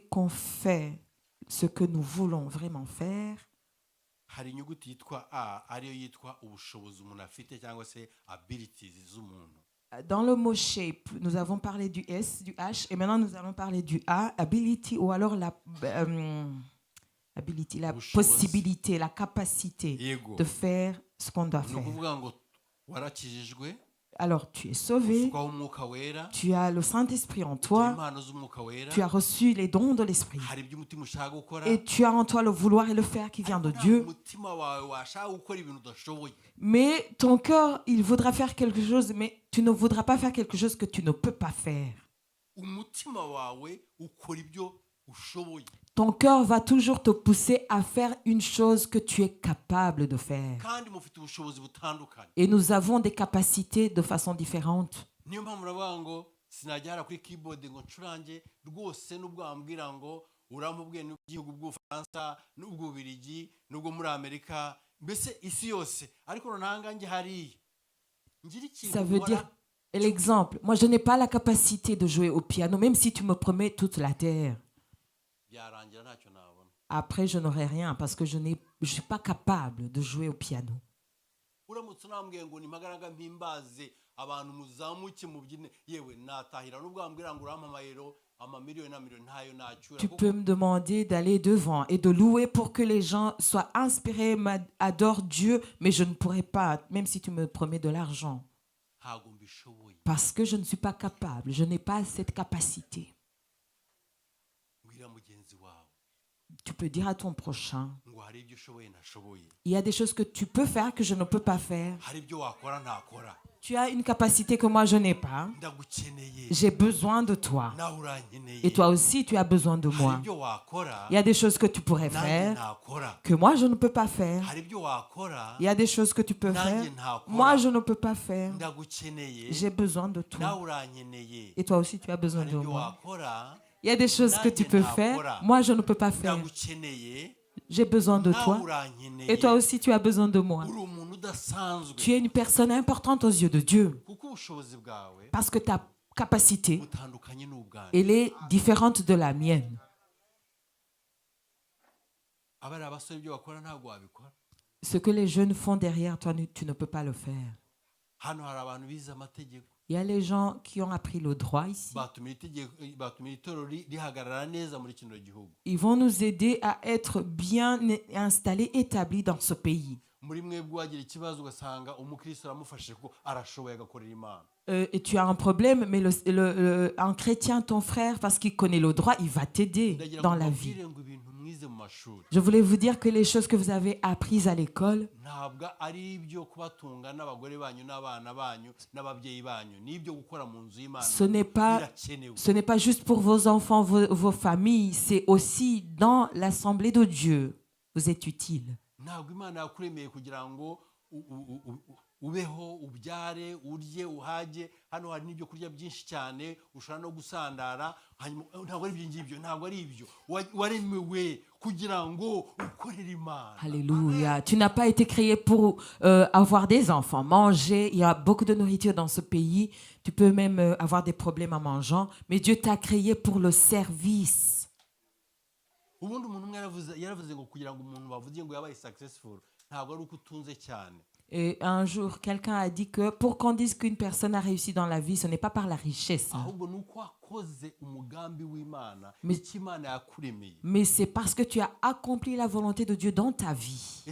qu'on fait ce que nous voulons vraiment faire, dans le mot shape, nous avons parlé du S, du H, et maintenant nous allons parler du A, ability, ou alors la possibilité, la capacité de faire ce qu'on doit faire. Alors, tu es sauvé, tu as le Saint-Esprit en toi, tu as reçu les dons de l'Esprit et tu as en toi le vouloir et le faire qui vient de Dieu. Mais ton cœur, il voudra faire quelque chose, mais tu ne voudras pas faire quelque chose que tu ne peux pas faire. Ton cœur va toujours te pousser à faire une chose que tu es capable de faire. Et nous avons des capacités de façon différente. Ça veut dire, l'exemple, moi je n'ai pas la capacité de jouer au piano, même si tu me promets toute la terre. Après, je n'aurai rien parce que je ne suis pas capable de jouer au piano. Tu peux me demander d'aller devant et de louer pour que les gens soient inspirés, adorent Dieu, mais je ne pourrai pas, même si tu me promets de l'argent. Parce que je ne suis pas capable, je n'ai pas cette capacité. Tu peux dire à ton prochain, il y a des choses que tu peux faire que je ne peux pas faire. Tu as une capacité que moi je n'ai pas. ndagukeneye J'ai besoin de toi. nawe urankeneye Et toi aussi, tu as besoin de hari moi. ibyo wakora Il y a des choses que tu pourrais nanjye faire ntakora que moi je ne peux pas faire. hari ibyo wakora Il y a des choses que tu peux faire. Moi je ne peux pas faire. ndagukeneye J'ai besoin de toi. nawe urankeneye Et toi aussi, tu as besoin hari de ibyo moi. wakora Il y a des choses que tu peux faire. Moi je ne peux pas faire. ndagukeneye J'ai besoin de nawe toi. urankeneye Et toi aussi, tu as besoin de moi. uri umuntu udasanzwe Tu es une personne importante aux yeux de Dieu. kuko ubushobozi bwawe Parce que ta capacité, butandukanye n'ubwanjye elle est différente de la mienne. abari abasore ibyo bakora ntabwo wabikora Ce que les jeunes font derrière toi, tu ne peux pas le faire. hano hari abantu bize amategeko Il y a les gens qui ont appris le droit ici. batumira itorero rihagarara neza muri kino gihugu Ils vont nous aider à être bien installés, établis dans ce pays. muri mwebwe wagira ikibazo ugasanga umukristo aramufashije ko arashoboye agakorera imana Et tu as un problème, mais un chrétien, ton frère, parce qu'il connaît le droit, il va t'aider ndagira dans ngo la vie. mbabwire ngo ibintu mwize mu mashuri Je voulais vous dire que les choses que vous avez apprises à l'école, ntabwo ari ibyo kubatunga n'abagore banyu n'abana banyu n'ababyeyi banyu ni ibyo gukora mu nzu y'imana ce birakenewe n'est pas juste pour vos enfants, vos familles, c'est aussi dans l'assemblée de Dieu. Vous êtes utile. ntabwo imana yakuremeye kugira ngo ubeho ubyare urye uhage hano hari n'ibyo kurya byinshi cyane ushobora no gusandara ntabwo ari ibyo ngibyo ntabwo ari ibyo waremewe kugira ngo ukorere imana. Alléluia. Tu n'as pas été créé pour avoir des enfants, manger. Il y a beaucoup de nourriture dans ce pays. Tu peux même avoir des problèmes en mangeant. Mais Dieu t'a créé pour le service. ubundi umuntu umwe yaravuze ngo kugira ngo umuntu bavuge ngo yabaye successful ntabwo ari uko utunze cyane. Et un jour, quelqu'un a dit que pour qu'on dise qu'une personne a réussi dans la vie, ce n'est pas par la richesse. Mais c'est parce que tu as accompli la volonté de Dieu dans ta vie.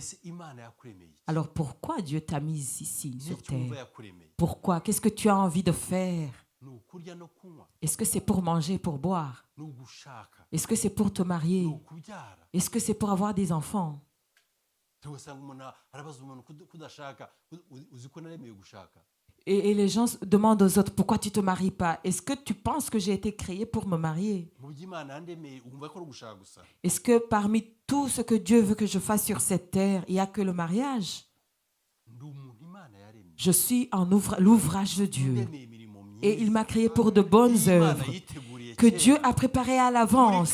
Alors pourquoi Dieu t'a mis ici, sur terre? Pourquoi? Qu'est-ce que tu as envie de faire? Est-ce que c'est pour manger et pour boire? Est-ce que c'est pour te marier? Est-ce que c'est pour avoir des enfants? Et les gens demandent aux autres, pourquoi tu ne te maries pas? Est-ce que tu penses que j'ai été créé pour me marier? Est-ce que parmi tout ce que Dieu veut que je fasse sur cette terre, il n'y a que le mariage? Je suis l'ouvrage de Dieu. Et il m'a créé pour de bonnes œuvres que Dieu a préparées à l'avance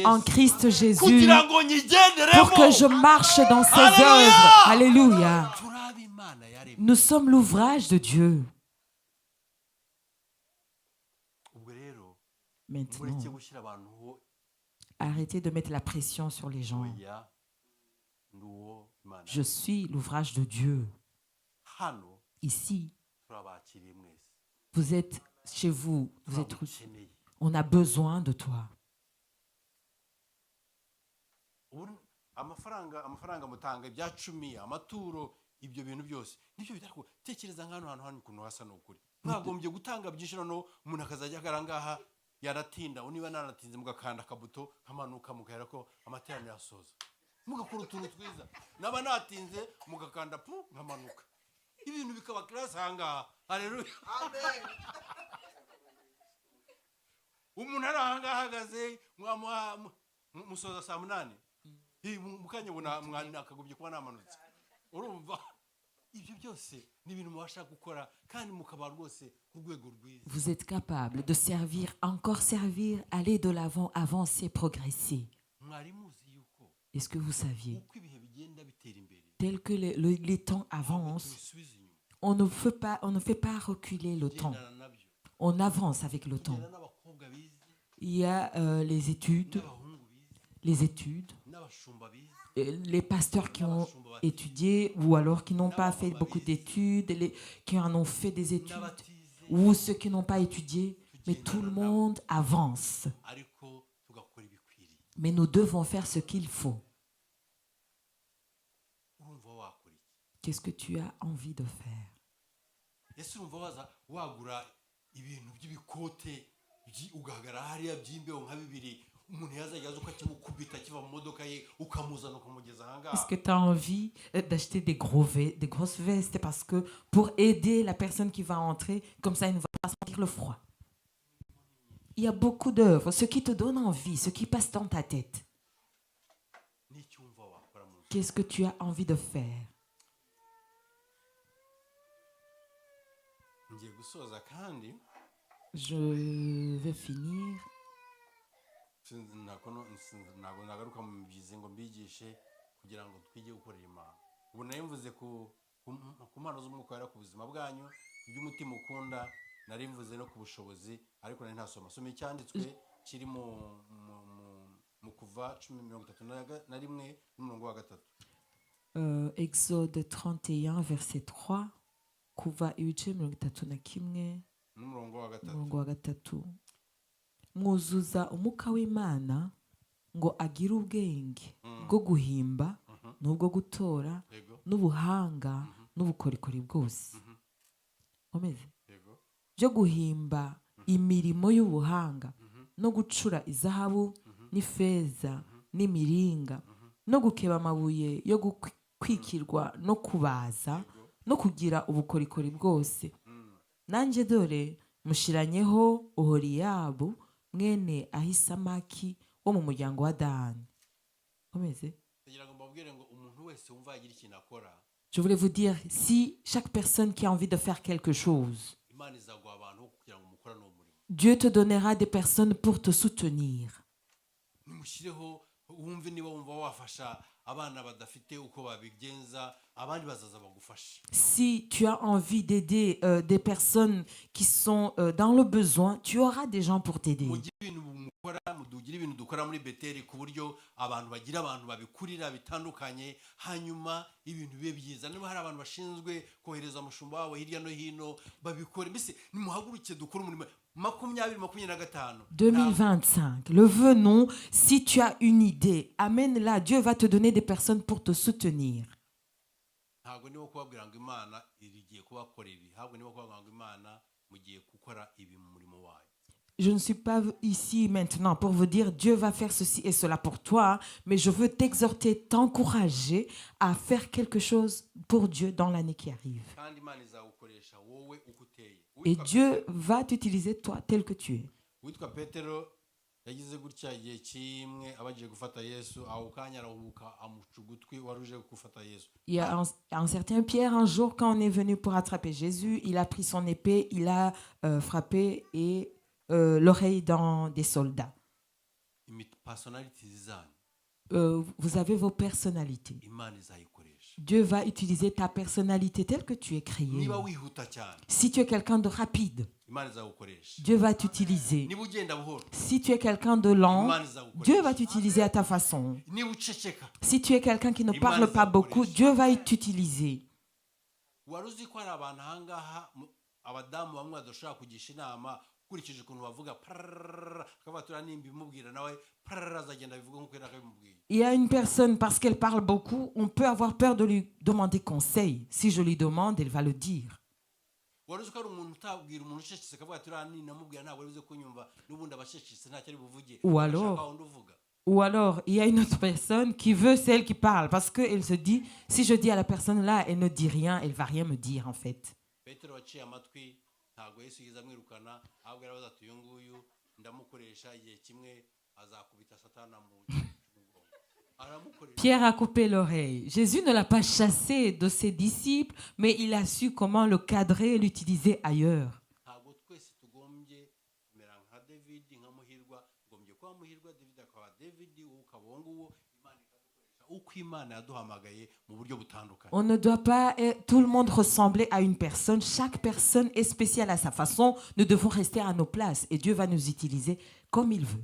en Christ Jésus pour que je marche dans ses œuvres. Alléluia. Nous sommes l'ouvrage de Dieu. Maintenant, arrêtez de mettre la pression sur les gens. Je suis l'ouvrage de Dieu. Ici, vous êtes chez vous. Vous êtes reçus. On a besoin de toi. ibyo bintu byose nibyo bitako tekereza nk'ahantu hantu kuntu hasa n'ukuri mwagombye gutanga byinshi noneho umuntu akazajya akarangaha yaratinda uniba naratinze mugakanda akabuto nkamanuka mugahera ko amateraniro yasoza mugakora utuntu twiza naba natinze mugakanda pu nkamanuka ibintu bikaba class hangaha. Haleluya, amen. Umuntu ari ahangaha ahagaze musoza saa 8 mukanya bona mwana akagubye kuba namanutse. Urumva ibyo byose ni ibintu mubasha gukora kandi mukaba rwose ku rwego rwiza. Vous êtes capable de servir, encore servir, aller de l'avant, avancer, progresser. Est-ce que vous saviez, tel que les temps avancent, on ne fait pas reculer le temps. On avance avec le temps. Il y a les études, les pasteurs qui ont étudié ou alors qui n'ont pas fait beaucoup d'études, qui en ont fait des études, ou ceux qui n'ont pas étudié, mais tout le monde avance. Mais nous devons faire ce qu'il faut. Qu'est-ce que tu as envie de faire? umuntu yazajya aza ukakimukubita akiva mu modoka ye ukamuzana ukamugeza Est-ce ahangaha que tu as envie d'acheter des grosses vestes parce que pour aider la personne qui va entrer, comme ça, il ne va pas sentir le froid. Il y a beaucoup d'œuvres, ce qui te donne envie, ce qui passe dans ta tête. n'icyo wumva wakora mu buzima Qu'est-ce que tu as envie de faire? ngiye gusoza kandi Je vais finir. ntabwo nagaruka mu mibyizi ngo mbigishe kugira ngo twige gukorera imana ubu nayo mvuze ku mpano z'umwuka wera ku buzima bwanyu ku by'umutima ukunda nari mvuze no ku bushobozi ariko nari ntasoma soma icyanditswe kiri mu kuva 10:31 n'umurongo wa gatatu. Exode 31 verset 3 kuva ibice 31 n'umurongo wa gatatu. umurongo wa gatatu. Mwuzuza umwuka w'Imana ngo agire ubwenge bwo guhimba n'ubwo gutora Yego. n'ubuhanga n'ubukorikori bwose. Komeze. Yego. Byo guhimba imirimo y'ubuhanga no gucura izahabu n'ifeza n'imiringa no gukeba amabuye yo gukwikirwa no kubaza no kugira ubukorikori bwose. Nanjye dore mushiranyeho Oholiyabu mwene Ahisamaki wo mu muryango wa Dani. Komeze. Kugira ngo mbabwire ngo umuntu wese wumva yagira ikintu akora Je voulais vous dire, si chaque personne qui a envie de faire quelque chose, imana izaguha abantu kugira ngo mukorane uwo murimo Dieu te donnera des personnes pour te soutenir. nimushyireho wumve niba wumva wafasha abana badafite uko babigenza abandi bazaza bagufasha. Si tu as envie d'aider des personnes qui sont dans le besoin, tu auras des gens pour t'aider. mugire ibintu mukora mudugire ibintu dukora muri Beteli ku buryo abantu bagira abantu babikurira bitandukanye hanyuma ibintu bibe byiza. Niba hari abantu bashinzwe kohereza umushumba wabo hirya no hino babikore mbese nimuhaguruke dukora umurimo 2025 2025, le venons, si tu as une idée, amène-la. Dieu va te donner des personnes pour te soutenir. ntabwo niba kubabwira ngo imana irigiye kubakorera ibi ntabwo niba kubabwira ngo imana mugiye gukora ibi mu murimo wayo. Je ne suis pas ici maintenant pour vous dire Dieu va faire ceci et cela pour toi, mais je veux t'exhorter, t'encourager à faire quelque chose pour Dieu dans l'année qui arrive. kandi imana izagukoresha wowe uko uteye. Et Dieu va t'utiliser toi tel que tu es. Witwa Petero yagize gutya igihe kimwe abagiye gufata Yesu aho kanya arahubuka amuca ugutwi wari uje gufata Yesu. Il y a un certain Pierre, un jour, quand on est venu pour attraper Jésus, il a pris son épée, il a frappé et l'oreille dans des soldats. Personality zanyu Vous avez vos personnalités. imana izayikoresha. Dieu va utiliser ta personnalité telle que tu es créé. Niba wihuta cyane Si tu es quelqu'un de rapide, imana izagukoresha. Dieu va t'utiliser. Niba ugenda buhoro Si tu es quelqu'un de lent, imana izagukoresha. Dieu va t'utiliser à ta façon. Niba uceceka Si tu es quelqu'un qui ne parle pas beaucoup, Dieu va t'utiliser. wari uzi ko hari abantu ahangaha abadamu bamwe badashobora kugisha inama ukurikije ukuntu bavuga akavuga tura nimba imubwira nawe azagenda bivuga nk'uko yari akabimubwiye. Il y a une personne, parce qu'elle parle beaucoup, on peut avoir peur de lui demander conseil. Si je lui demande, elle va le dire. wari uzi ko hari umuntu utabwira umuntu ucecetse akavuga tura ninamubwira ntabwo ari buze kunyumva n'ubundi abacecetse ntacyo ari buvuge Ou agashaka alors- wundi uvuga. Ou alors, il y a une autre personne qui veut celle qui parle, parce qu'elle se dit, si je dis à la personne là, elle ne dit rien, elle va rien me dire en fait. Petero waciye amatwi ntabwo Yesu yigeze amwirukana ahubwo yarabaza ati uyu nguyu ndamukoresha igihe kimwe azakubita satana mu mugongo. Aramukoresha. Pierre a coupé l'oreille. Jésus ne l'a pas chassé de ses disciples, mais il a su comment le cadrer et l'utiliser ailleurs. Ntabwo twese tugombye kumera nka David nka Muhirwa ngombye kuba Muhirwa David akaba David wowe ukaba uwo nguwo imana ikadukoresha uko imana yaduhamagaye mu buryo butandukanye. On ne doit pas tout le monde ressembler à une personne. Chaque personne est spéciale à sa façon. Nous devons rester à nos places et Dieu va nous utiliser comme il veut.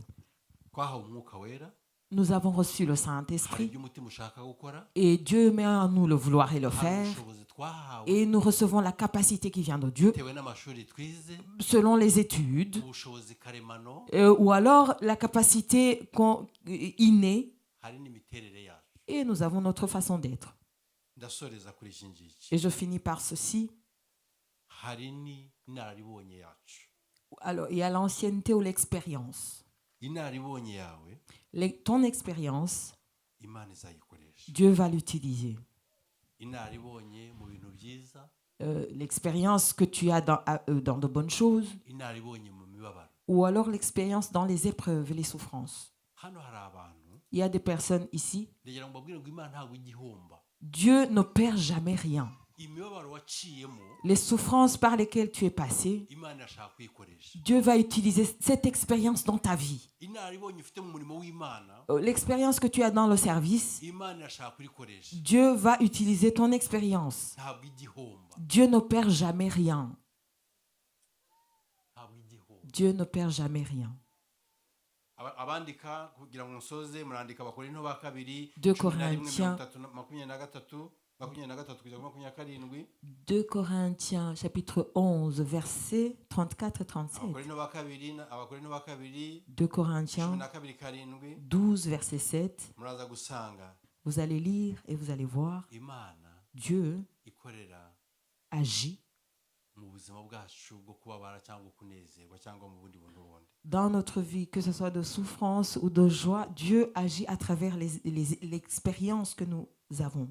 Twahawe umwuka wera Nous avons reçu le hari Saint-Esprit ibyo umutima ushaka gukora et Dieu met en nous le vouloir et le hari faire. ubushobozi twahawe Et nous recevons la capacité qui vient de Dieu bitewe n'amashuri twize selon les études ubushobozi karemano ou alors la capacité innée hari n'imiterere yacu. et nous avons notre façon d'être. Ndasoreza kuri iki ngiki Et je finis par ceci. hari n'inararibonye yacu Alors, il y a l'ancienneté ou l'expérience. inararibonye yawe Ton expérience, imana izayikoresha. Dieu va l'utiliser. Inararibonye mu bintu byiza, L'expérience que tu as dans de bonnes choses, inararibonye mu mibabaro. ou alors l'expérience dans les épreuves et les souffrances. Hano hari abantu Il y a des personnes ici. ndagira ngo mbabwire ngo imana ntabwo igihomba. Dieu ne perd jamais rien. Imibabaro waciyemo Les souffrances par lesquelles tu es passé, imana irashaka kuyikoresha. Dieu va utiliser cette expérience dans ta vie. Inararibonye ufite mu murimo w'imana L'expérience que tu as dans le service, imana irashaka kuyikoresha. Dieu va utiliser ton expérience. Ntabwo igihomba, Dieu ne perd jamais rien. ntabwo igihomba. Dieu ne perd jamais rien. Abandika kugira ngo nsoze murandika Abakorinto ba kabiri 2 Corinthiens 23 kugeza kuri 27. 2 Corinthiens chapitre 11 versets 34 et 37. Abakorinto ba kabiri 2 Corinthiens 12:7 12 verset 7. muraza gusanga Vous allez lire et vous allez voir imana Dieu ikorera agit mu buzima bwacu bwo kubabara cyangwa kunezerwa cyangwa mu bundi buntu bundi. dans notre vie, que ce soit de souffrance ou de joie. Dieu agit à travers l'expérience que nous avons.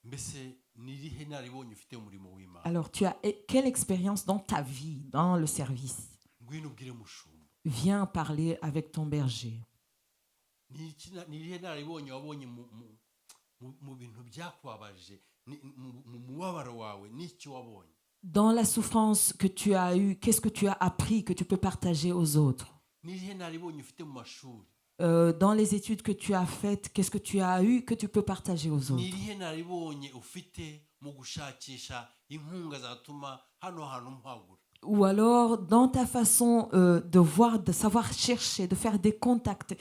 Mbese ni irihe naribonye ufite umurimo w'Imana? Alors, tu as quelle expérience dans ta vie, dans le service? Ngwino ubwire mushumba. Viens parler avec ton berger. Ni irihe naribonye wabonye mu bintu byakubabaje, mu mubabaro wawe n'iki wabonye? Dans la souffrance que tu as eue, qu'est-ce que tu as appris que tu peux partager aux autres? Ni irihe naribonye ufite mu mashuri? Dans les études que tu as faites, qu'est-ce que tu as eu que tu peux partager aux Ni autres? irihe naribonye ufite mu gushakisha inkunga zatuma hano hantu mpagura? Ou alors, dans ta façon de voir, de savoir chercher, de faire des contacts,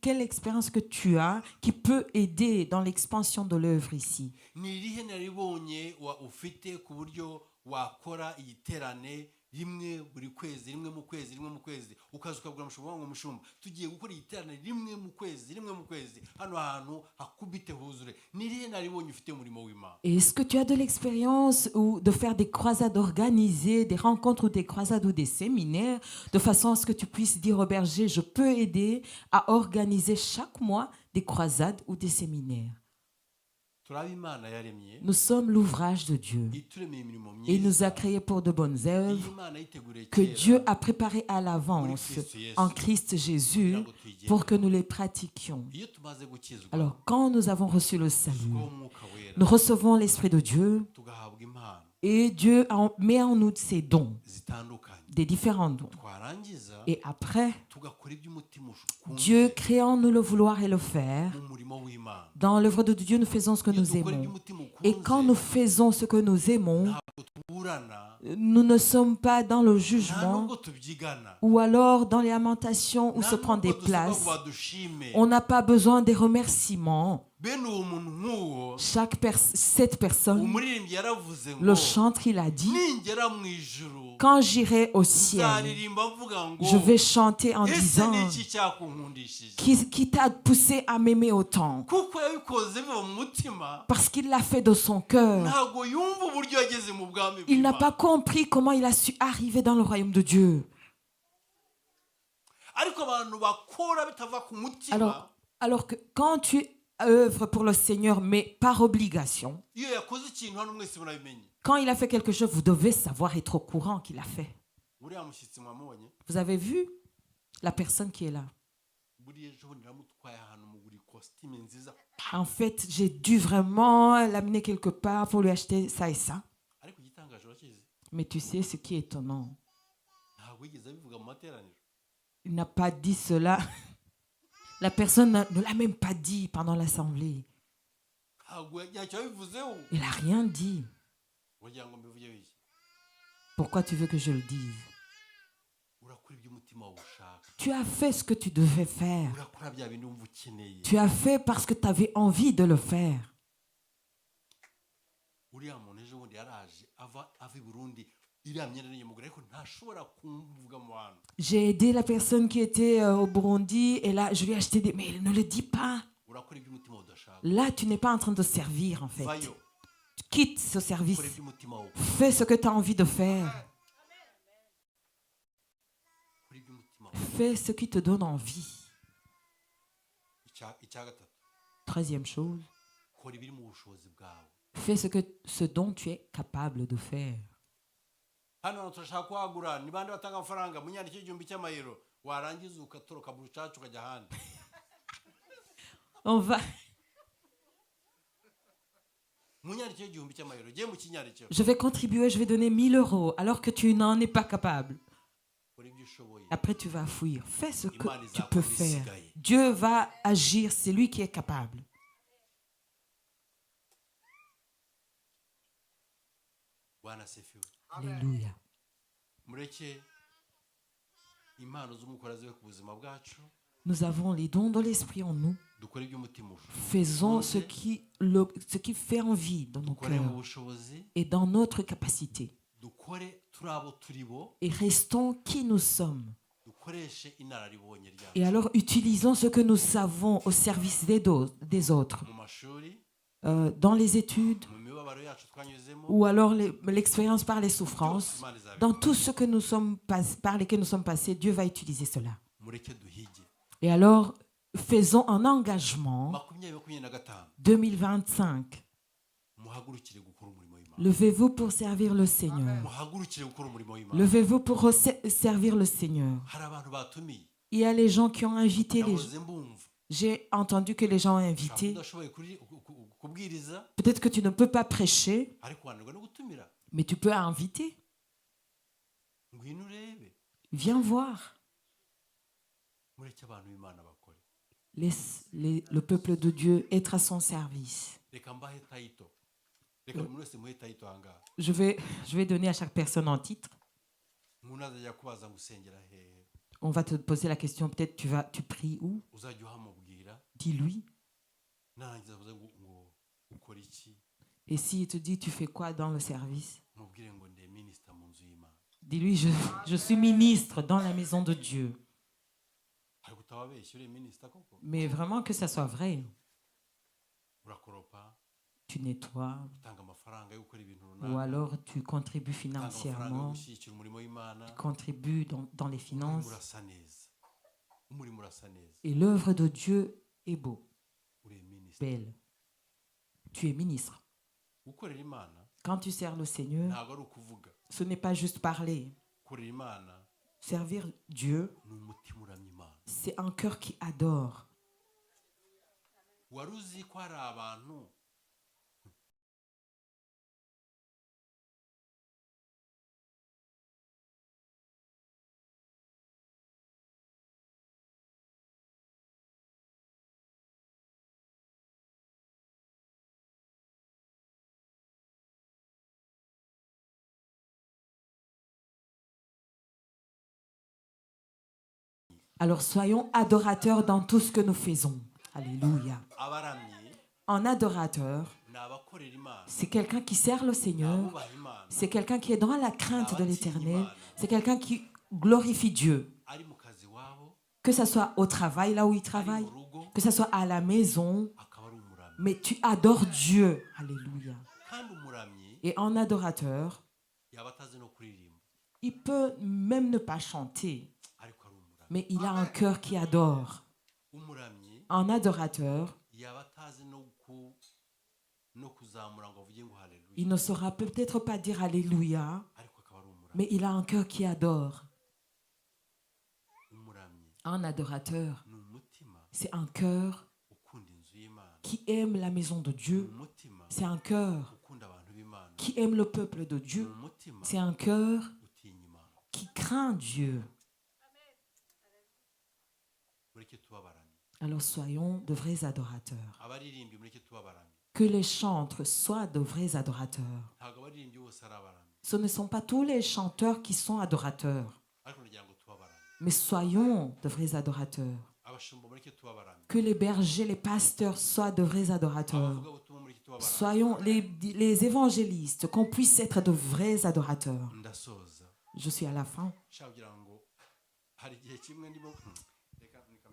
quelle expérience que tu as qui peut aider dans l'expansion de l'œuvre ici? Ni irihe naribonye ufite ku buryo wakora igiterane rimwe buri kwezi, rimwe mu kwezi, ukaza ukabwira mushumba ngo mushumba tugiye gukora igiterane rimwe mu kwezi, hano hantu hakubite huzure. Ni irihe naribonye ufite umurimo w'Imana? Est-ce que tu as de l'expérience ou de faire des croisades organisées, des rencontres ou des croisades ou des séminaires, de façon à ce que tu puisses dire au berger, je peux aider à organiser chaque mois des croisades ou des séminaires? Nous sommes l'ouvrage de Dieu. Et il nous a créés pour de bonnes œuvres que Dieu a préparées à l'avance en Christ Jésus pour que nous les pratiquions. Alors, quand nous avons reçu le salut, nous recevons l'Esprit de Dieu et Dieu met en nous ses dons, des différents dons. Et après, Dieu crée en nous le vouloir et le faire. Dans l'œuvre de Dieu, nous faisons ce que nous aimons. Et quand nous faisons ce que nous aimons, nous ne sommes pas dans le jugement ou alors dans les lamentations où se prend des places. On n'a pas besoin des remerciements. Cette personne, le chantre, il a dit, quand j'irai au ciel, je vais chanter en disant, qui t'a poussé à m'aimer autant? Parce qu'il l'a fait de son cœur. Il n'a pas compris comment il a su arriver dans le royaume de Dieu. Alors que quand tu œuvres pour le Seigneur, mais par obligation, quand il a fait quelque chose, vous devez savoir être au courant qu'il a fait. Vous avez vu la personne qui est là? En fait, j'ai dû vraiment l'amener quelque part pour lui acheter ça et ça. Mais tu sais ce qui est étonnant? Il n'a pas dit cela. La personne ne l'a même pas dit pendant l'assemblée. Il n'a rien dit. Pourquoi tu veux que je le dise? Tu as fait ce que tu devais faire. Tu as fait parce que tu avais envie de le faire. J'ai aidé la personne qui était au Burundi et là, je lui ai acheté des... Mais ne le dis pas. Là, tu n'es pas en train de servir, en fait. Quitte ce service. Fais ce que tu as envie de faire. iby'umutima wawe. Fais ce qui te donne envie. Icya gatatu, Troisième chose, kora ibiri mu bushobozi bwawe. fais ce dont tu es capable de faire. Hano turashaka kwagura, ni bande batanga amafaranga munyandike igihumbi cy'amayero, warangiza ukatoroka mu rucaca ukajya ahandi. On va... Munyandike igihumbi cy'amayero, giye mu kinyandikiro. Je vais contribuer, je vais donner 1000 euros alors que tu n'en es pas capable. Kora ibyo ushoboye. Après, tu vas fuir. Fais ce que Imana tu peux izakora faire. ibisigaye. Dieu va agir, c'est lui qui est capable. Bwana asifiwe. Alléluia. Mureke impano z'umukora zibe ku buzima bwacu. Nous avons les dons de l'esprit en nous. Dukore iby'umutima ushaka. Faisons ce qui fait envie dans nos Dukore mu cœurs bushobozi. et dans notre capacité. Dukore turabo turibo. Et restons qui nous sommes. Dukoreshe inararibonye ryacu. Et alors utilisons ce que nous savons au service des autres. Mu mashuri, Dans les études, mu mibabaro yacu twanyuzemo. ou alors l'expérience par les souffrances. Imana izabikora. Dans tout ce que nous sommes par lesquels nous sommes passés, Dieu va utiliser cela. Mureke duhige. Et alors, faisons un engagement 2025. 2025. Muhagurukire gukora umurimo w'Imana. Levez-vous pour servir le Seigneur. Muhagurukire gukora umurimo w'Imana. Levez-vous pour servir le Seigneur. Hari abantu batumiye. Il y a les gens qui ont invité les gens. Nahoze mbumva. J'ai entendu que les gens ont invité. Udashoboye kubwiriza, Peut-être que tu ne peux pas prêcher, ariko wananirwa no gutumira. mais tu peux inviter. Ngwino urebe. Viens voir. Mureke abantu b'Imana bakore. Laisse le peuple de Dieu être à son service. Reka mbahe tayito. Reka buri wese muhe tayito ahangaha. Je vais donner à chaque personne un titre. Umuntu azajya kubaza ngo usengera hehe. On va te poser la question, peut-être tu pries où? Uzajya uhamubwira. Dis-lui. Narangiza avuze ngo ukora iki. Et s'il te dit, tu fais quoi dans le service? Mubwire ngo ndi minister mu nzu y'Imana. Dis-lui, je suis ministre dans la maison de Dieu. Ariko utababeshya uri minister koko. Mais vraiment que ça soit vrai. Urakoropa, Tu nettoies, utanga amafaranga yo gukora ibintu ou runaka. alors tu contribues Utanga amafaranga yo financièrement, gushyigikira umurimo w'Imana. tu contribues dans les finances. Urasa neza. Umurimo urasa neza. Et l'œuvre de Dieu est beau, Uri minister. belle. Tu es ministre. Gukorera Imana Quand tu sers le Seigneur, ntabwo ari ukuvuga. ce n'est pas juste parler. Gukorera Imana Servir Dieu, ni umutima uramya Imana. c'est un cœur qui adore. Wari uzi ko hari abantu Alors soyons adorateurs dans tout ce que nous faisons. Alléluia. abaramyi Un adorateur, ni abakorera Imana. c'est quelqu'un qui sert le Seigneur. Abubaha Imana. C'est quelqu'un qui est dans la crainte de l'Éternel. C'est quelqu'un qui glorifie Dieu. Ari mu kazi wabo, Que ce soit au travail, là où il ari travaille, mu rugo, que ce soit à la maison, akaba ari umuramyi. mais tu adores Dieu. Alléluia. Kandi umuramyi Et un adorateur, yaba atazi no kuririmba, il peut même ne pas chanter, ariko ari umuramyi. mais il a un cœur qui adore. Umuramyi Un adorateur, yaba atazi no kuzamura ngo avuge ngo haleluya, il ne saura peut-être pas dire Alléluia, ariko akaba ari umuramyi. mais il a un cœur qui adore. Umuramyi Un adorateur, ni umutima c'est un cœur ukunda inzu y'Imana. qui aime la maison de Ni Dieu. umutima C'est un cœur ukunda abantu b'Imana. qui aime le peuple de Ni Dieu. umutima C'est un cœur utinya Imana. qui craint Dieu. Mureke tuba abaramyi. Alors soyons de vrais adorateurs. Abaririmbi mureke tuba abaramyi. Que les chantres soient de vrais adorateurs. Ntabwo abaririmbyi bose ari abaramyi, Ce ne sont pas tous les chanteurs qui sont adorateurs, ariko ndagira ngo tuba abaramyi. mais soyons de vrais adorateurs. Abashumba mureke tuba abaramyi. Que les bergers, les pasteurs soient de vrais adorateurs. Abavugabutumwa mureke tuba abaramyi. Soyons les évangélistes, qu'on puisse être de vrais adorateurs. Ndasoza Je suis à la fin. nshaka kugira ngo hari igihe kimwe ndimo reka mbike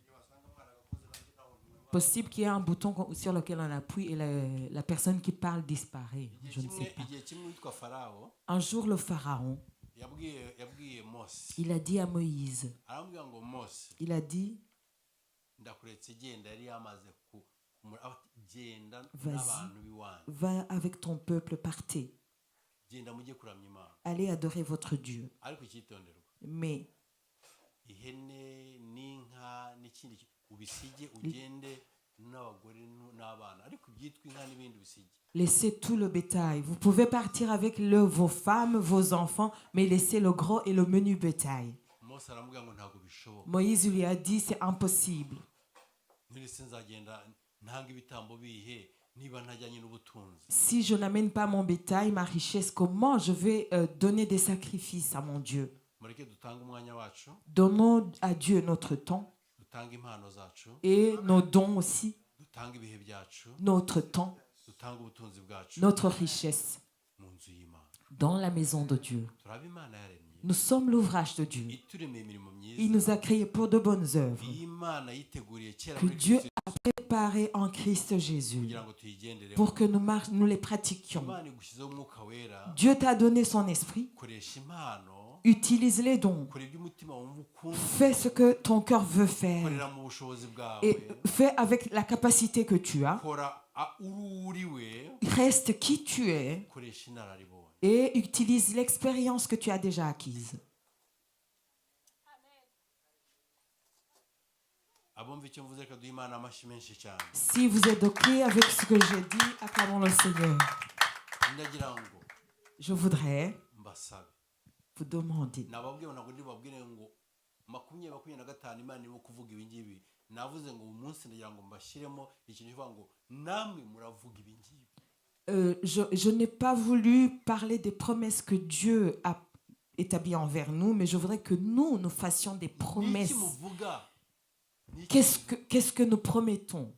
iyo wasanga mwaragakoze nanjye naho Possible qu'il y ait un bouton sur lequel on appuie et la personne qui parle disparaît. Je ne sais pas. igihe kimwe witwa farawo Un jour, le pharaon, yabwiye mose il a dit à Moïse, aramubwira ngo mose il a dit, ndakuretse genda yari yamaze genda Vas-y. n'abantu b'iwanyu va avec ton peuple, partez, genda mujye kuramya imana allez adorer votre Dieu. ariko icyitonderwa Mais ihene n'inka n'ikindi ubisige ugende n'abagore n'abana ariko ibyitwa inka n'ibindi bisige laissez tout le bétail. Vous pouvez partir avec vos femmes, vos enfants, mais laissez le gros et le menu bétail. mose aramubwira ngo ntabwo bishoboka Moïse lui a dit, c'est impossible. nirese nzagenda ntanga ibitambo bihe niba ntajyanye n'ubutunzi Si je n'amène pas mon bétail, ma richesse, comment je vais donner des sacrifices à mon Dieu? mureke dutange umwanya wacu Donnons à Dieu notre temps dutange impano zacu et nos dons aussi, dutange ibihe byacu notre temps, dutange ubutunzi bwacu notre richesse mu nzu y'imana dans la maison de Dieu. turaba imana yaremye Nous sommes l'ouvrage de Dieu. ituremeye imirimo Il myiza nous a créés pour de bonnes œuvres iyi mana yiteguriye kera que muri Dieu Kristo a préparées en Christ Jésus kugira ngo tuyigenderemo pour que nous les pratiquions. imana igushyizeho umwuka wera Dieu t'a donné son esprit. koresha impano Utilise les dons. kora ibyo umutima wumva ukunda Fais ce que ton cœur veut faire. korera mu bushobozi bwawe Et fais avec la capacité que tu as. kora uri uriwe Reste qui tu es koresha inararibonye et utilise l'expérience que tu as déjà acquise. abumva icyo mvuze reka duhe imana amashyi menshi cyane Si vous êtes OK avec ce que j'ai dit, acclamons le Seigneur. ndagira ngo Je voudrais mbasabe vous demander. nababwiye ntabwo ndibabwire ngo 2025 imana irimo kuvuga ibi ngibi navuze ngo uyu munsi ndagira ngo mbashyiremo ikintu kivuga ngo namwe muravuga ibi ngibi Je n'ai pas voulu parler des promesses que Dieu a établies envers nous, mais je voudrais que nous fassions des promesses. niki muvuga Qu'est-ce que nous promettons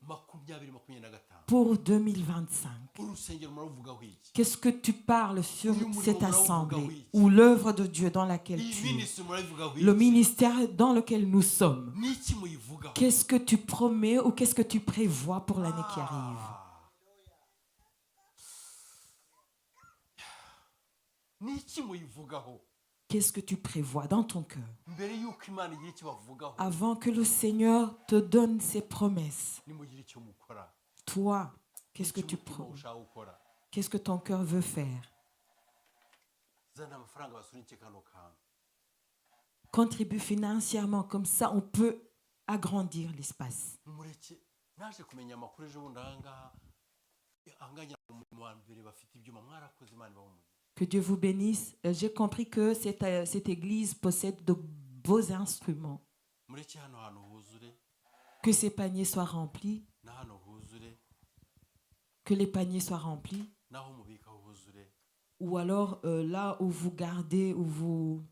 2025 pour 2025? urusengero muravugaho iki Qu'est-ce que tu parles sur cette assemblée ou l'œuvre de Dieu dans laquelle iyi tu es? minisitiri murabivugaho Le iki ministère dans lequel nous sommes. niki muyivugaho Qu'est-ce que tu promets ou qu'est-ce que tu prévois pour l'année qui arrive? niki muyivugaho Qu'est-ce que tu prévois dans ton cœur mbere y'uko imana igira icyo bavugaho avant que le Seigneur te donne ses promesses? nimugire icyo mukora Toi, qu'est-ce que tu umutima promets? ushaka gukora Qu'est-ce que ton cœur veut faire? zana amafaranga basunike kano kantu Contribue financièrement, comme ça on peut agrandir l'espace. mureke naje kumenya amakuru ejo bundi ahangaha ahangaha umurimo wa mbere bafite ibyuma mwarakoze imana ibahumurize Que Dieu vous bénisse. J'ai compris que cette église possède de beaux instruments. mureke hano hantu huzure Que ces paniers soient remplis. na hano huzure Que les paniers soient remplis. naho mubika huzure Ou alors là où vous gardez, où vous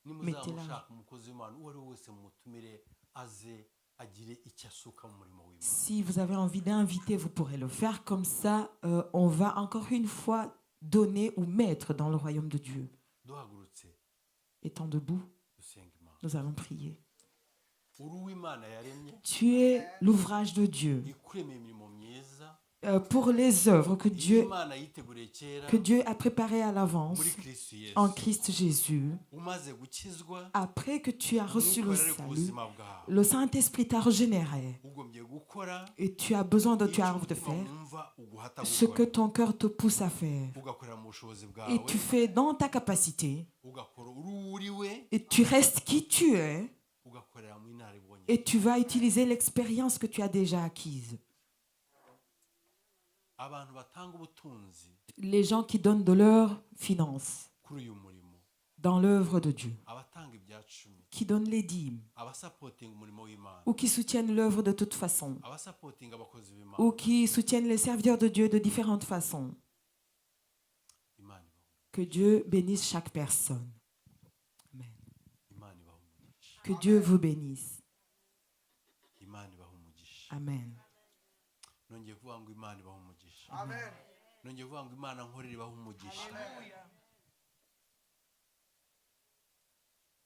mettez nimuzaba là. mushaka umukozi w'imana uwo ari we wese mumutumire aze agire icyo asuka mu murimo w'imana Si vous avez envie d'inviter, vous pourrez le faire. Comme ça, on va encore une fois donner ou mettre dans le royaume de Dieu. duhagurutse Étant debout, dusenga imana nous allons prier. uri uw'imana yaremye Tu es l'ouvrage de Dieu. ikuremeye imirimo myiza Pour les œuvres que imana yiteguriye kera Dieu a préparées à l'avance muri kristo yesu en Christ Jésus. umaze gukizwa Après que tu as reçu le umwuka wera ari ku salut, buzima bwawe le Saint-Esprit t'a régénéré. ugombye gukora Et tu as besoin de, tu icyo as envie de umutima faire wumva uguhata ce que gukora ton cœur te pousse à faire. ugakorera mu bushobozi Et bwawe tu fais dans ta capacité. ugakora uri uriwe Et tu restes qui tu es. ugakorera mu inararibonye Et tu vas utiliser l'expérience que tu as déjà acquise. abantu batanga ubutunzi Les gens qui donnent de leurs finances kuri uyu murimo dans l'œuvre de Dieu, abatanga ibyacumi qui donnent les dîmes, abasapotinga umurimo w'imana ou qui soutiennent l'œuvre de toute façon, abasapotinga abakozi b'imana ou qui soutiennent les serviteurs de Dieu de différentes façons. imana ibaha Que Dieu bénisse chaque personne. Amen. imana ibaha umugisha Que Dieu vous bénisse. imana ibaha umugisha Amen. nongeye kuvuga ngo imana ibaha umugisha Amen. nongeye kuvuga ngo imana nkorera ibaha umugisha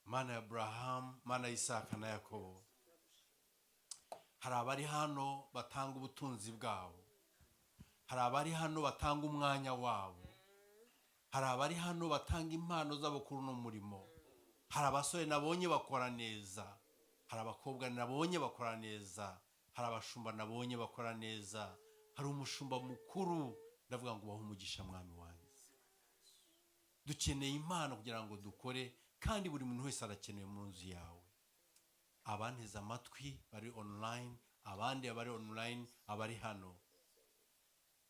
mana ya aburahamu mana ya isaka na yakobo hari abari hano batanga ubutunzi bwabo, hari abari hano batanga umwanya wabo, hari abari hano batanga impano zabo kuri uno murimo, hari abasore nabonye bakora neza, hari abakobwa nabonye bakora neza, hari abashumba nabonye bakora neza, hari umushumba mukuru. Ndavuga ngo bahe umugisha mwami wanjye. Dukeneye impano kugira ngo dukore, kandi buri muntu wese arakenewe mu nzu yawe. Abanteze amatwi bari online, abandi bari online, abari hano,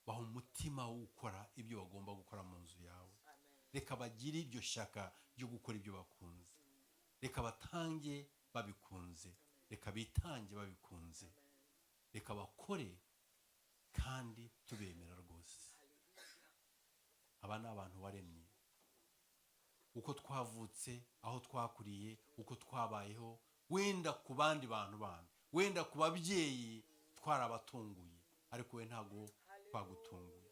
baha umutima wo gukora ibyo bagomba gukora mu nzu yawe. Reka bagire iryo shyaka ryo gukora ibyo bakunze, reka batange babikunze, reka bitange babikunze, reka bakore kandi tubemera rwose. Aba ni abantu waremye, uko twavutse, aho twakuriye, uko twabayeho, wenda ku bandi bantu bandi, wenda ku babyeyi twarabatunguye, ariko we ntago twagutunguye.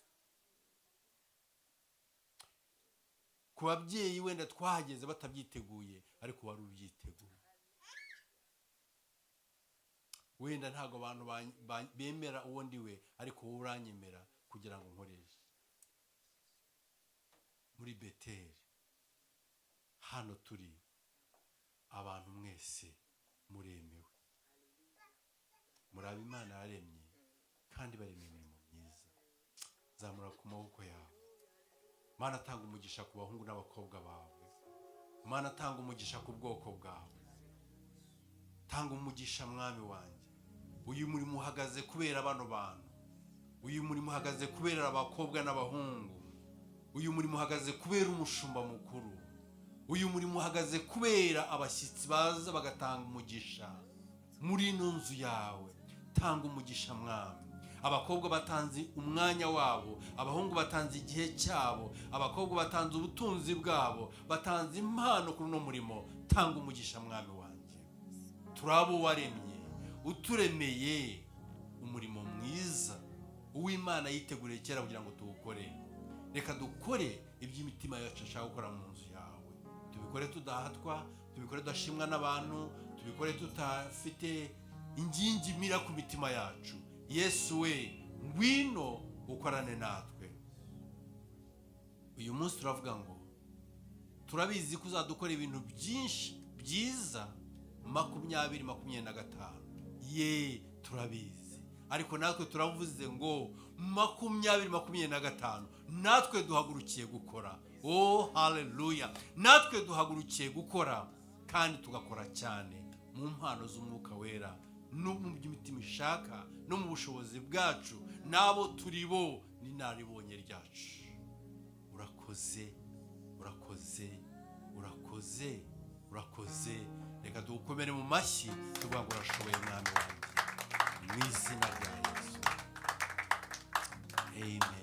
Ku babyeyi wenda twahageze batabyiteguye, ariko wari ubyiteguye. Wenda ntago abantu bemera uwo ndiwe, ariko wowe uranyemera kugira ngo nkoreshe. Muri Beteli hano turi abantu mwese muremewe, muraba Imana yaremye kandi baremye imirimo myiza. Zamura ku maboko yawe. Mana, tanga umugisha ku bahungu n'abakobwa bawe. Mana, tanga umugisha ku bwoko bwawe. Tanga umugisha mwami wanjye. Uyu murimo uhagaze kubera bano bantu, uyu murimo uhagaze kubera abakobwa n'abahungu, uyu murimo uhagaze kubera umushumba mukuru, uyu murimo uhagaze kubera abashyitsi baza bagatanga umugisha muri ino nzu yawe. Tanga umugisha mwami. Abakobwa batanze umwanya wabo, abahungu batanze igihe cyabo, abakobwa batanze ubutunzi bwabo, batanze impano kuri uno murimo. Tanga umugisha mwami wanjye. Turabo waremye, uturemeye umurimo mwiza uw'Imana yiteguriye kera kugira ngo tuwukore. Reka dukore iby'imitima yacu ashaka gukora mu nzu yawe. Tubikore tudahatwa, tubikore tudashimwa n'abantu, tubikore tutafite ingingimira ku mitima yacu. Yesu we, ngwino ukorane natwe. Uyu munsi turavuga ngo turabizi ko uzadukora ibintu byinshi byiza 2025. Ye, turabizi. Ariko natwe turavuze ngo 2025 natwe duhagurukiye gukora. Oh haleluya. Natwe duhagurukiye gukora, kandi tugakora cyane mu mpano z'Umwuka Wera, no mu by'imitima ishaka, no mu bushobozi bwacu, nabo turi bo n'inaribonye ryacu. Urakoze, urakoze, urakoze, urakoze. Reka dukomere mu mashyi tuvuga ngo urashoboye mwami wanjye, mu izina rya Yesu. Amen.